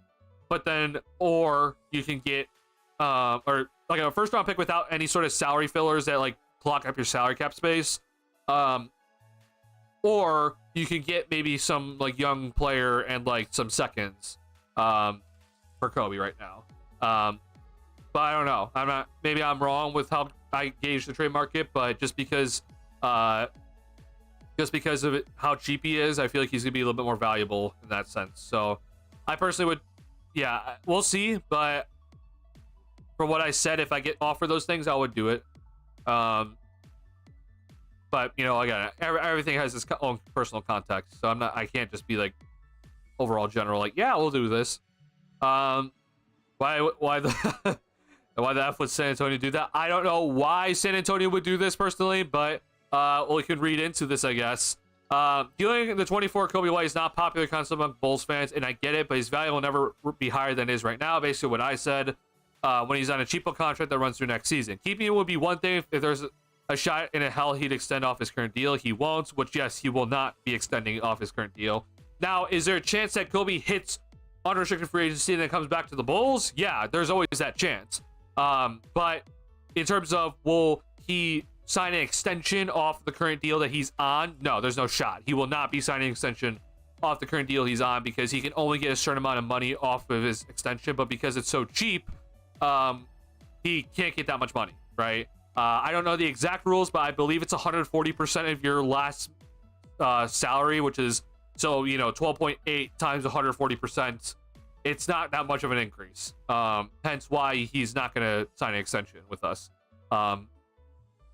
but then, or you can get, or like a first-round pick without any sort of salary fillers that like clock up your salary cap space, or you can get maybe some like young player and like some seconds, for Kobe right now. But I don't know. Maybe I'm wrong with how I gauge the trade market, but just because of it, how cheap he is, I feel like he's gonna be a little bit more valuable in that sense. So I personally would, yeah, we'll see. But for what I said, if I get offered those things, I would do it. But again, everything has its own personal context, so I can't just be like overall general, like, yeah, we'll do this. Why the why the F would San Antonio do that? I don't know why San Antonio would do this personally, but we could read into this, I guess. Dealing the 24 Kobe White is not popular concept among Bulls fans, and I get it, but his value will never be higher than it is right now. Basically, what I said, when he's on a cheapo contract that runs through next season. Keeping him would be one thing if there's a shot in a hell he'd extend off his current deal. He won't, which yes, he will not be extending off his current deal. Now, is there a chance that Kobe hits unrestricted free agency and then comes back to the Bulls? Yeah, there's always that chance. But in terms of will he sign an extension off the current deal that he's on? No, there's no shot. He will not be signing an extension off the current deal he's on because he can only get a certain amount of money off of his extension, but because it's so cheap, he can't get that much money, right? I don't know the exact rules, but I believe it's 140% of your last salary, which is, so 12.8 times 140%. It's not that much of an increase. Hence why he's not going to sign an extension with us.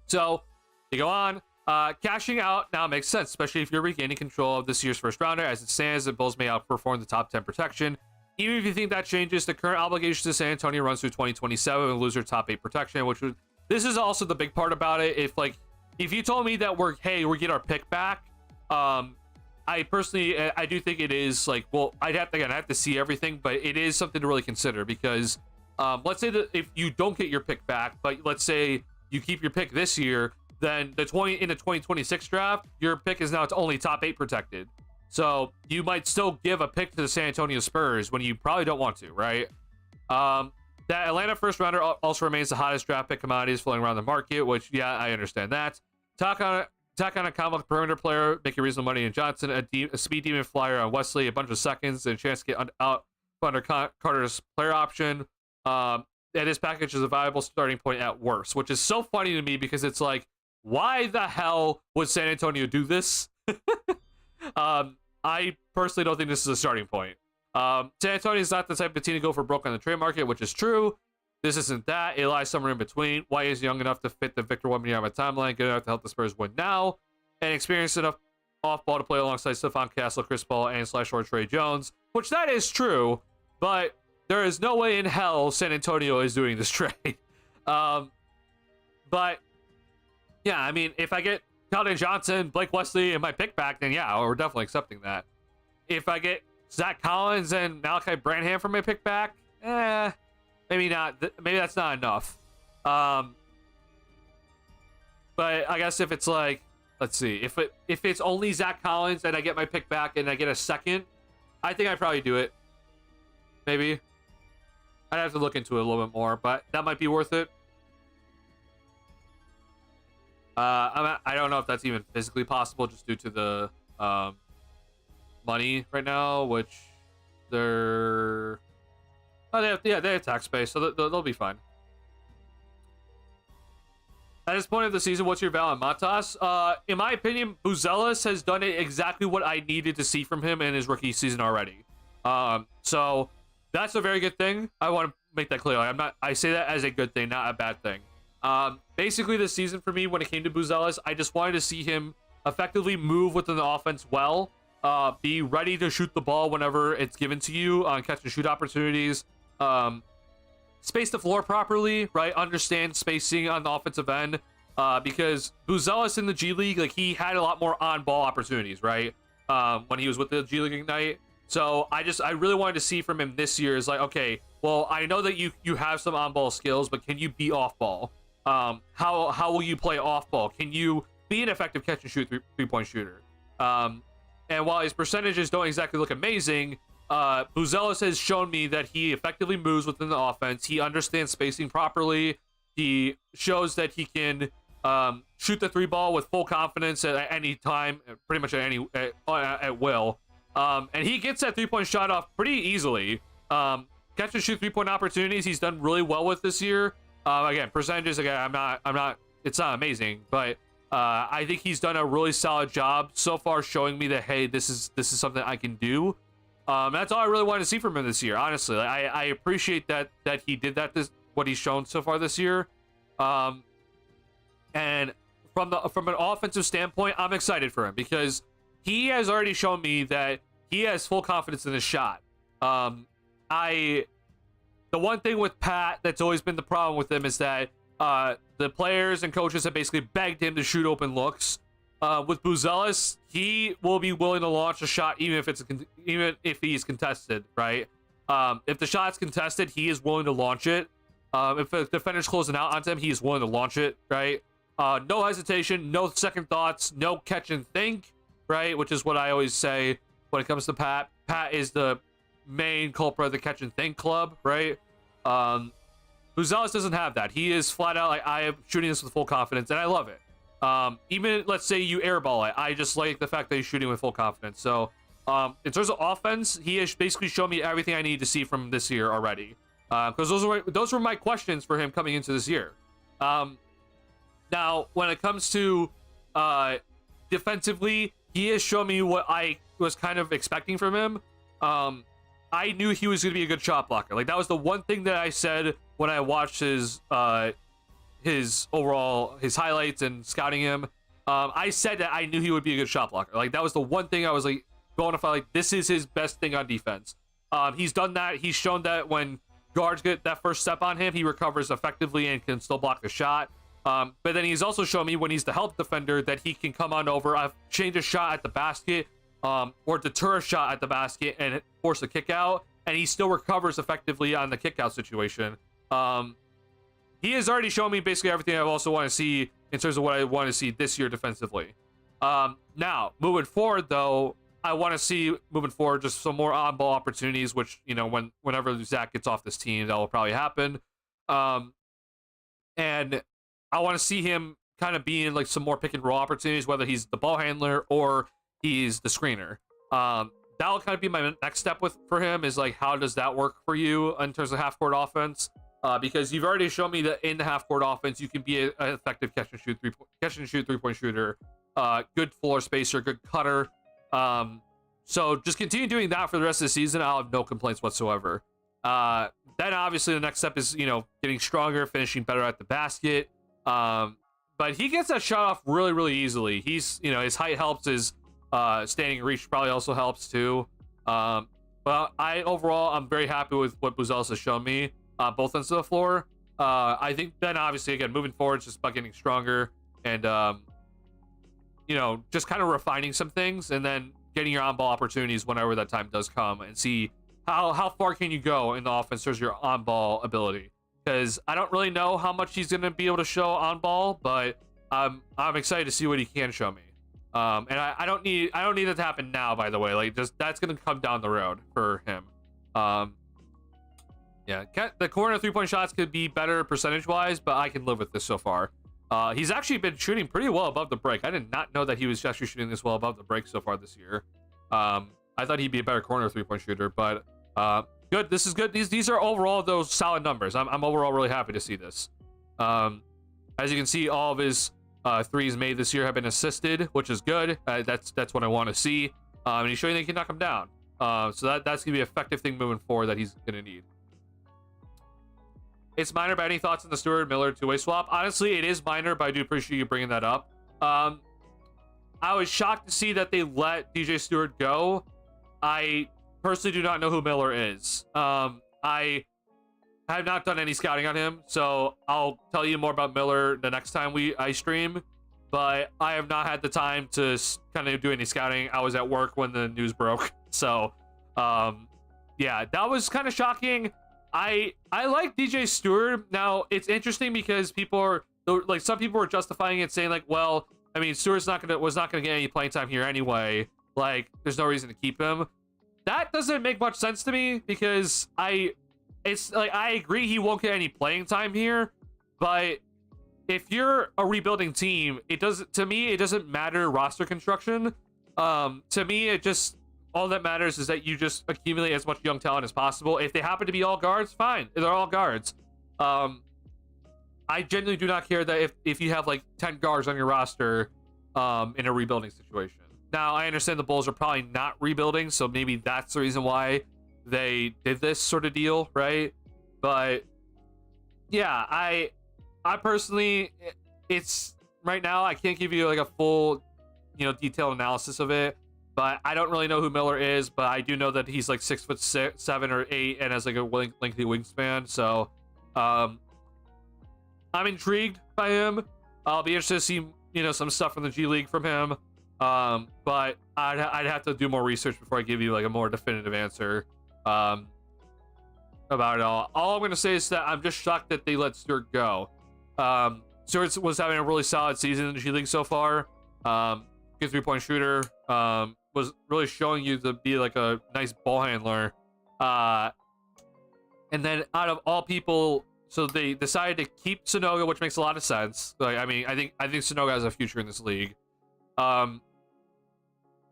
So you go on. Cashing out now makes sense, especially if you're regaining control of this year's first rounder. As it stands, the Bulls may outperform the top 10 protection. Even if you think that changes, the current obligation to San Antonio runs through 2027 and lose their top 8 protection, which would, this is also the big part about it. If you told me that we get our pick back, I personally, I do think it is like, well, I'd have to see everything, but it is something to really consider because, let's say that if you don't get your pick back, but let's say you keep your pick this year, then in the 2026 draft, your pick is now it's only top 8 protected. So you might still give a pick to the San Antonio Spurs when you probably don't want to, right? That Atlanta first rounder also remains the hottest draft pick commodities floating around the market, which, yeah, I understand that. Tack on a comic perimeter player, making reasonable money in Johnson, a speed demon flyer on Wesley, a bunch of seconds, and a chance to get out under Carter's player option. And his package is a viable starting point at worst, which is so funny to me because it's like, why the hell would San Antonio do this? I personally don't think this is a starting point. San Antonio is not the type of team to go for broke on the trade market, which is true. This isn't that. It lies somewhere in between. White is young enough to fit the Victor Wembanyama timeline, good enough to help the Spurs win now, and experienced enough off-ball to play alongside Stephon Castle, Chris Paul, and /or Trey Jones, which that is true, but there is no way in hell San Antonio is doing this trade. But, yeah, I mean, if I get Keldon Johnson, Blake Wesley, and my pick back, then yeah, we're definitely accepting that. If I get Zach Collins and Malachi Branham for my pick back, maybe not. Maybe that's not enough. But I guess if it's like, let's see, if it's only Zach Collins and I get my pick back and I get a second, I think I'd probably do it. Maybe. I'd have to look into it a little bit more, but that might be worth it. I don't know if that's even physically possible just due to the money right now, which they're... Oh, they have tax space, so they'll be fine. At this point of the season, what's your value on Matas? In my opinion, Buzelis has done exactly what I needed to see from him in his rookie season already. So that's a very good thing. I want to make that clear. I say that as a good thing, not a bad thing. Basically, this season for me, when it came to Buzelis, I just wanted to see him effectively move within the offense well, be ready to shoot the ball whenever it's given to you on catch and shoot opportunities, space the floor properly, right? Understand spacing on the offensive end, because Buzelis in the G League, like, he had a lot more on-ball opportunities, right? When he was with the G League Ignite. So I really wanted to see from him this year is like, okay, well, I know that you have some on-ball skills, but can you be off-ball? How will you play off-ball? Can you be an effective catch and shoot three-point shooter? And while his percentages don't exactly look amazing, Buzelis has shown me that he effectively moves within the offense. He understands spacing properly. He shows that he can shoot the three ball with full confidence at any time, pretty much at will. And he gets that three-point shot off pretty easily. Catch and shoot three-point opportunities he's done really well with this year. Again, percentages, again, I'm not, it's not amazing, but I think he's done a really solid job so far, showing me that, hey, this is something I can do. That's all I really wanted to see from him this year, honestly. Like, I appreciate that he did that, what he's shown so far this year. And from an offensive standpoint, I'm excited for him because he has already shown me that he has full confidence in his shot. The one thing with Pat that's always been the problem with him is that the players and coaches have basically begged him to shoot open looks. With Buzelis, he will be willing to launch a shot even if he's contested, right? If the shot's contested, he is willing to launch it. If a defender's closing out onto him, he is willing to launch it, right? No hesitation, no second thoughts, no catch and think, right? Which is what I always say when it comes to Pat. Pat is the main culprit of the catch and think club, right? Buzelis doesn't have that. He is flat out like, I am shooting this with full confidence, and I love it. Even let's say you airball it, I just like the fact that he's shooting with full confidence. So in terms of offense, he has basically shown me everything I need to see from this year already. Because those were my questions for him coming into this year. Now, when it comes to defensively, he has shown me what I was kind of expecting from him. I knew he was going to be a good shot blocker. Like, that was the one thing that I said when I watched his highlights and scouting him. I said that I knew he would be a good shot blocker. Like, that was the one thing I was like going to find, like, this is his best thing on defense. He's done that. He's shown that when guards get that first step on him, he recovers effectively and can still block the shot. But then he's also shown me when he's the help defender that he can come on over, change a shot at the basket, or deter a shot at the basket and force a kick out, and he still recovers effectively on the kick out situation. He has already shown me basically everything I also want to see in terms of what I want to see this year defensively. Now, moving forward, though, I want to see moving forward just some more on-ball opportunities, which, you know, whenever Zach gets off this team, that will probably happen. And I want to see him kind of being like some more pick and roll opportunities, whether he's the ball handler or he's the screener. That'll kind of be my next step for him, is like, how does that work for you in terms of half-court offense? Because you've already shown me that in the half-court offense, you can be an effective catch and shoot three-point shooter, good floor spacer, good cutter. So just continue doing that for the rest of the season. I'll have no complaints whatsoever. Then obviously the next step is, you know, getting stronger, finishing better at the basket. But he gets that shot off really, really easily. He's, you know, his height helps. His standing reach probably also helps too. But overall, I'm very happy with what Buzelis has shown me, both ends of the floor. I think then obviously, again, moving forward, it's just about getting stronger and, you know, just kind of refining some things and then getting your on-ball opportunities whenever that time does come, and see how far can you go in the offense towards your on-ball ability. Because I don't really know how much he's going to be able to show on ball, but I'm excited to see what he can show me. And I don't need that to happen now, by the way. Like, just that's going to come down the road for him. Yeah, the corner three-point shots could be better percentage-wise, but I can live with this so far. He's actually been shooting pretty well above the break. I did not know that he was actually shooting this well above the break so far this year. I thought he'd be a better corner three-point shooter, but good. This is good. These are overall those solid numbers. I'm overall really happy to see this. As you can see, all of his threes made this year have been assisted, which is good. That's what I want to see. And he's showing that he can knock them down. So that's gonna be an effective thing moving forward that he's gonna need. It's minor, but any thoughts on the Stewart Miller two-way swap? Honestly, it is minor, but I do appreciate you bringing that up. I was shocked to see that they let DJ Stewart go. I personally do not know who Miller is. I have not done any scouting on him, so I'll tell you more about Miller the next time I stream. But I have not had the time to kind of do any scouting. I was at work when the news broke, so yeah, that was kind of shocking. I like DJ Stewart. Now it's interesting because people are like, some people are justifying it, saying like, well, I mean, Stewart's was not gonna get any playing time here anyway. Like, there's no reason to keep him. That doesn't make much sense to me because it's like, I agree he won't get any playing time here, but if you're a rebuilding team, to me it doesn't matter roster construction. To me, it just, all that matters is that you just accumulate as much young talent as possible. If they happen to be all guards, fine. They're all guards. I genuinely do not care that if you have like 10 guards on your roster in a rebuilding situation. Now, I understand the Bulls are probably not rebuilding, so maybe that's the reason why they did this sort of deal, right? But yeah, I personally, it's right now, I can't give you like a full, detailed analysis of it, but I don't really know who Miller is, but I do know that he's like 6'7" or 8" and has like a lengthy wingspan. So I'm intrigued by him. I'll be interested to see some stuff from the G League from him, but I'd have to do more research before I give you like a more definitive answer about it all. All I'm gonna say is that I'm just shocked that they let Stewart go. Stewart was having a really solid season in the G League so far. Good 3-point shooter. Was really showing you to be like a nice ball handler. And then out of all people, so they decided to keep Sonoga, which makes a lot of sense. Like, I mean, I think Sonoga has a future in this league. And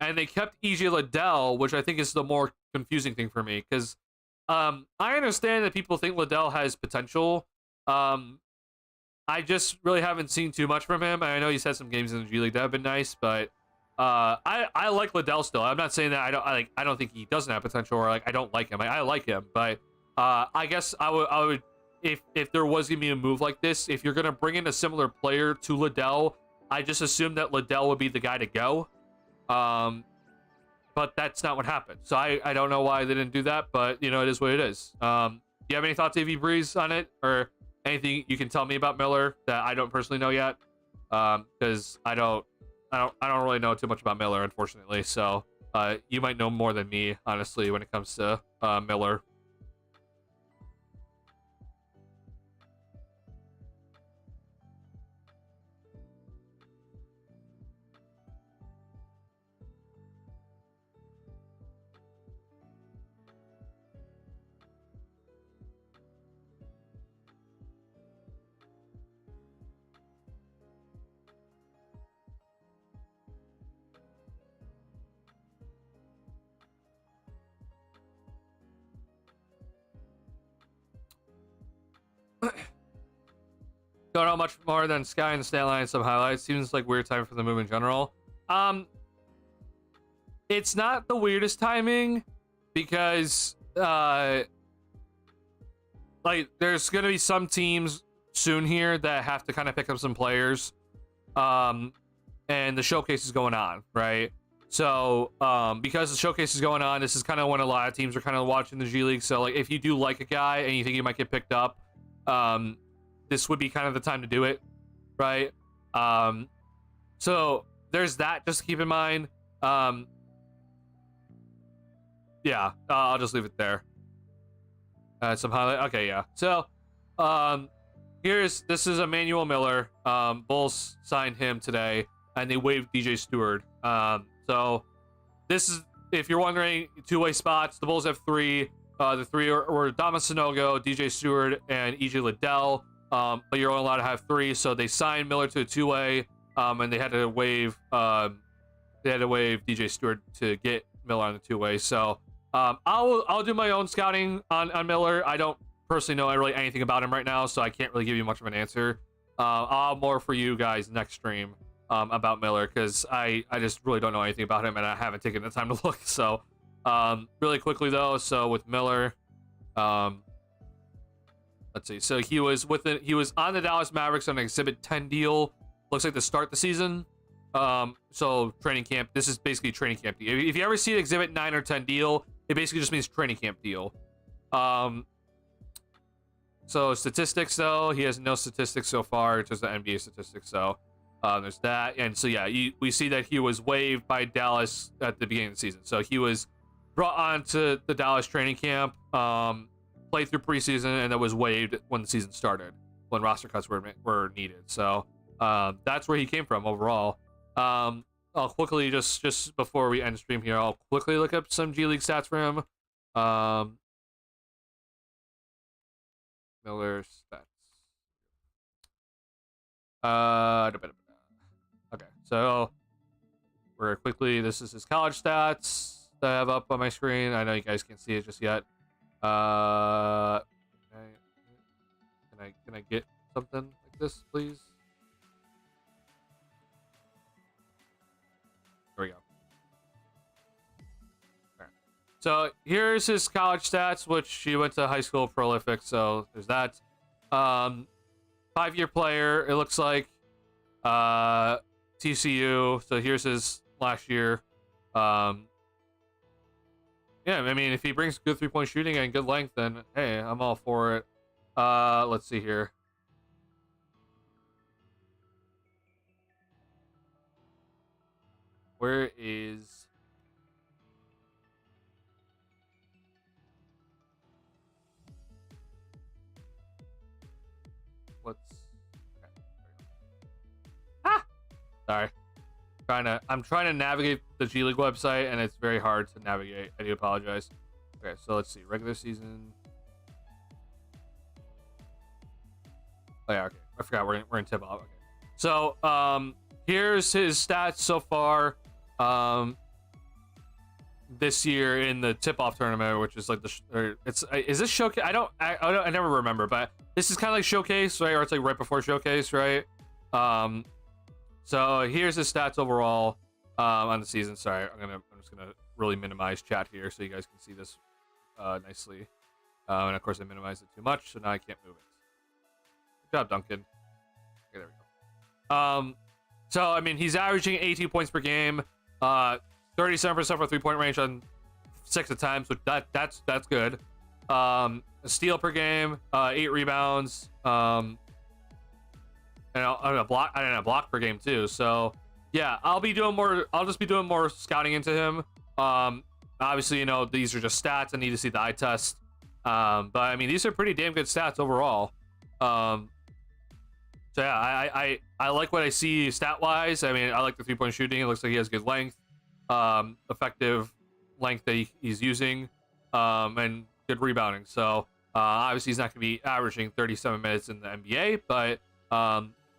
they kept EJ Liddell, which I think is the more confusing thing for me, because I understand that people think Liddell has potential. I just really haven't seen too much from him. I know he's had some games in the G League that have been nice, but I like Liddell still. I'm not saying that I don't think he doesn't have potential, or like I don't like him. I like him, but I guess I would if there was gonna be a move like this, if you're gonna bring in a similar player to Liddell, I just assumed that Liddell would be the guy to go. But that's not what happened. So I don't know why they didn't do that, but it is what it is. Do you have any thoughts, AV Breeze, on it, or anything you can tell me about Miller that I don't personally know yet? Because I don't really know too much about Miller, unfortunately. So you might know more than me, honestly, when it comes to Miller. Don't know much more than Sky and the stat line and some highlights. Seems like weird time for the move in general. It's not the weirdest timing because like there's gonna be some teams soon here that have to kind of pick up some players. And the showcase is going on, right? So because the showcase is going on, this is kind of when a lot of teams are kind of watching the G League. So like if you do like a guy and you think he might get picked up, this would be kind of the time to do it, right? So there's that, just to keep in mind. Yeah, I'll just leave it there. Some highlight. Okay, yeah. So this is Emmanuel Miller. Bulls signed him today, and they waived DJ Stewart. So this is, if you're wondering, two-way spots. The Bulls have three. The three were Dama Sonogo, DJ Stewart, and EJ Liddell. But you're only allowed to have three, so they signed Miller to a two-way, and they had to waive DJ Stewart to get Miller on the two-way. So I'll do my own scouting on Miller. I don't personally know really anything about him right now, so I can't really give you much of an answer. I'll have more for you guys next stream about Miller, because I just really don't know anything about him, and I haven't taken the time to look. So really quickly though, so with Miller, let's see. So he was on the Dallas Mavericks on an Exhibit 10 deal. Looks like to start the season. So training camp. This is basically training camp deal. If you ever see an Exhibit 9 or 10 deal, it basically just means training camp deal. So statistics though, he has no statistics so far, just the NBA statistics. So there's that, and so yeah, we see that he was waived by Dallas at the beginning of the season. So he was brought on to the Dallas training camp, played through preseason, and then was waived when the season started, when roster cuts were needed. So that's where he came from overall. I'll quickly just before we end stream here, I'll quickly look up some G League stats for him. Miller stats. Okay, so we're quickly. This is his college stats that I have up on my screen. I know you guys can't see it just yet. Can I get something like this, please? There we go. All right. So here's his college stats, which he went to high school prolific. So there's that. 5-year player. It looks like TCU. So here's his last year. Yeah, I mean, if he brings good 3-point shooting and good length, then hey, I'm all for it. Let's see here. Where is... Let's... Okay, sorry. I'm trying to navigate the G League website, and it's very hard to navigate. I do apologize. Okay, so let's see. Regular season. Oh yeah, okay. I forgot we're in tip-off. Okay. So here's his stats so far this year in the tip-off tournament, which is like is this showcase? I never remember, but this is kind of like showcase, right? Or it's like right before showcase, right? So here's his stats overall on the season. Sorry, I'm just gonna really minimize chat here so you guys can see this nicely. And of course I minimized it too much, so now I can't move it. Good job, Duncan. Okay, there we go. So I mean, he's averaging 18 points per game, 37% for 3-point range on 6 attempts, which that's good. A steal per game, 8 rebounds, and a block per game too. So yeah, I'll just be doing more scouting into him. Obviously, you know, these are just stats. I need to see the eye test. But I mean, these are pretty damn good stats overall. So yeah, I like what I see stat wise. I mean, I like the 3-point shooting. It looks like he has good length, effective length that he's using, and good rebounding. So obviously he's not going to be averaging 37 minutes in the NBA, but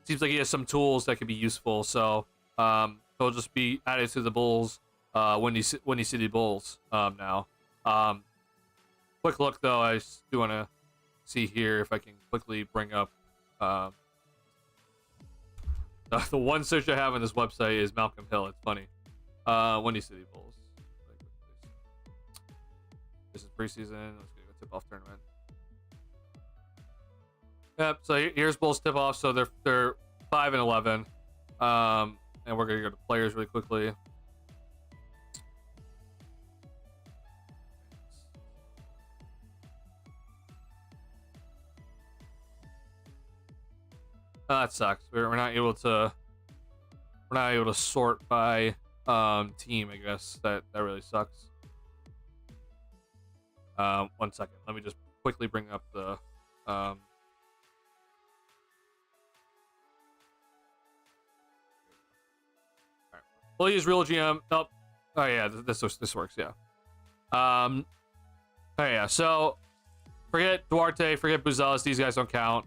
seems like he has some tools that could be useful. So he'll just be added to the Bulls, Windy City Bulls now. Quick look though, I just do want to see here if I can quickly bring up the one search I have on this website is Malcolm Hill. It's funny. Windy City Bulls. This is preseason. Let's go tip-off tournament. Yep. So here's Bulls tip-off. So they're 5-11. And we're gonna go to players really quickly. Oh, that sucks. We're not able to sort by team. I guess that really sucks. 1 second. Let me just quickly bring up the All right. We'll use real GM. Oh yeah, this works. Yeah. Oh yeah. So forget Duarte, forget Buzelis. These guys don't count.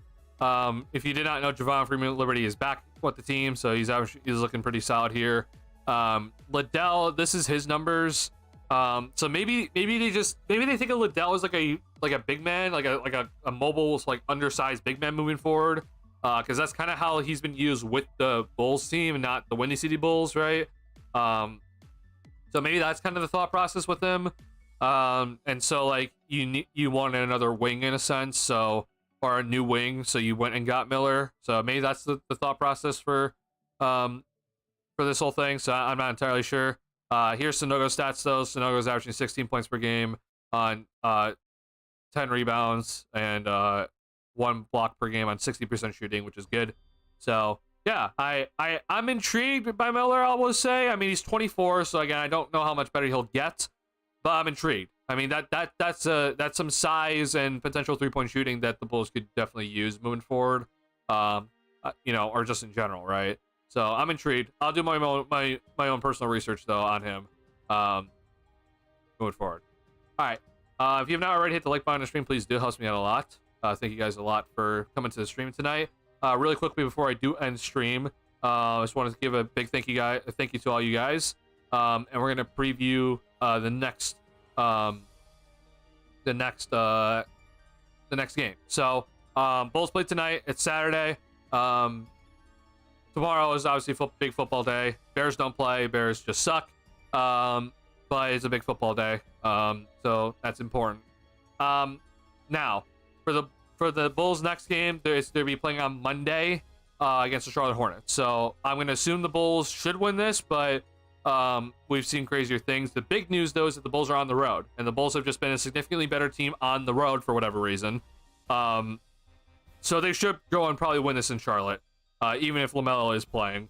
If you did not know, Javon Freeman Liberty is back with the team, so he's looking pretty solid here. Liddell, this is his numbers. So maybe they think of Liddell as like a big man, like a mobile, like undersized big man moving forward. Because that's kind of how he's been used with the Bulls team and not the Windy City Bulls, right? So maybe that's kind of the thought process with him. And so like you wanted another wing in a sense, or a new wing, so you went and got Miller. So maybe that's the thought process for for this whole thing, so I'm not entirely sure. Here's Sanogo's stats though. Sanogo's averaging 16 points per game on 10 rebounds and 1 block per game on 60% shooting, which is good. So yeah, I'm intrigued by Miller, I will say. I mean, he's 24, so again, I don't know how much better he'll get, but I'm intrigued. I mean, that's some size and potential 3-point shooting that the Bulls could definitely use moving forward. You know, or just in general, right? So I'm intrigued. I'll do my own personal research though on him moving forward. All right. If you have not already hit the like button on the stream, please do. It helps me out a lot. Thank you guys a lot for coming to the stream tonight. Really quickly before I do end stream, I just wanted to give a big thank you to all you guys. And we're gonna preview the next game. So Bulls play tonight. It's Saturday. Tomorrow is obviously big football day. Bears don't play. Bears just suck. But it's a big football day. So that's important. Now for the Bulls next game, they'll be playing on Monday against the Charlotte Hornets. So I'm going to assume the Bulls should win this, but we've seen crazier things. The big news though is that the Bulls are on the road, and the Bulls have just been a significantly better team on the road for whatever reason. So they should go and probably win this in Charlotte, even if LaMelo is playing.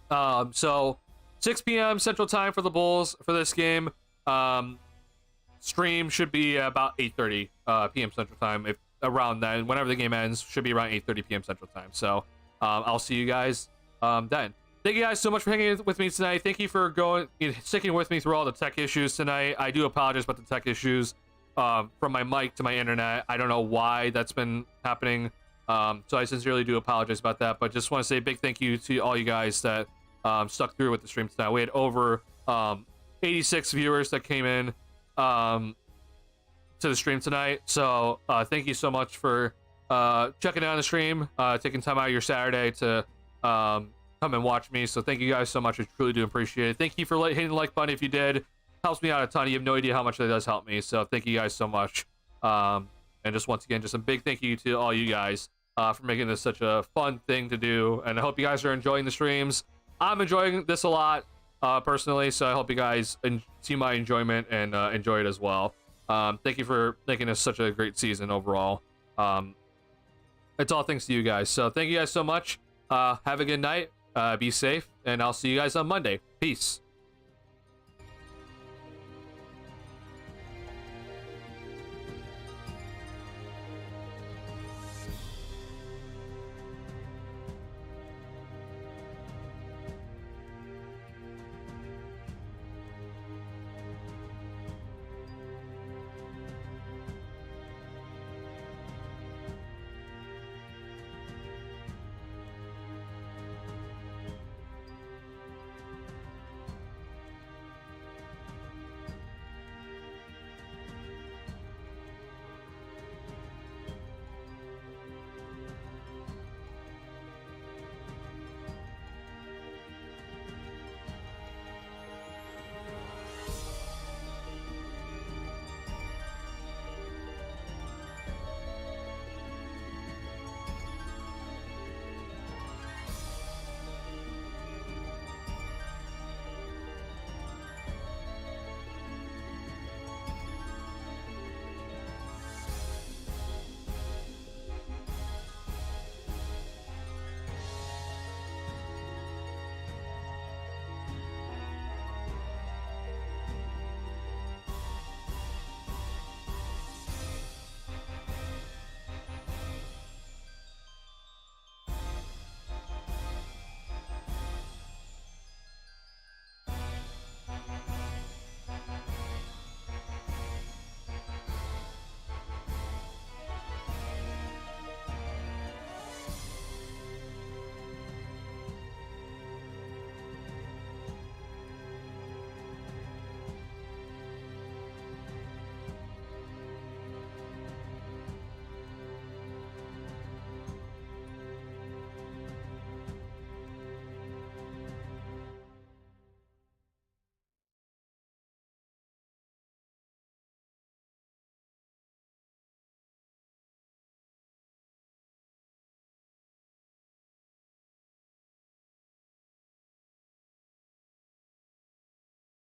So 6 p.m. Central Time for the Bulls for this game. Stream should be about 8:30 p.m. Central Time. If around then, whenever the game ends, should be around 8:30 p.m. Central Time. So I'll see you guys then. Thank you guys so much for hanging with me tonight. Thank you for sticking with me through all the tech issues tonight. I do apologize about the tech issues. From my mic to my internet. I don't know why that's been happening. So I sincerely do apologize about that. But just want to say a big thank you to all you guys that stuck through with the stream tonight. We had over 86 viewers that came in to the stream tonight. So thank you so much for checking out the stream, taking time out of your Saturday to come and watch me. So thank you guys so much. I truly do appreciate it. Thank you for hitting the like button if you did. Helps me out a ton. You have no idea how much that does help me. So thank you guys so much. And just once again, just a big thank you to all you guys for making this such a fun thing to do. And I hope you guys are enjoying the streams. I'm enjoying this a lot personally. So I hope you guys see my enjoyment and enjoy it as well. Thank you for making this such a great season overall. It's all thanks to you guys. So thank you guys so much. Have a good night. Be safe. And I'll see you guys on Monday. Peace.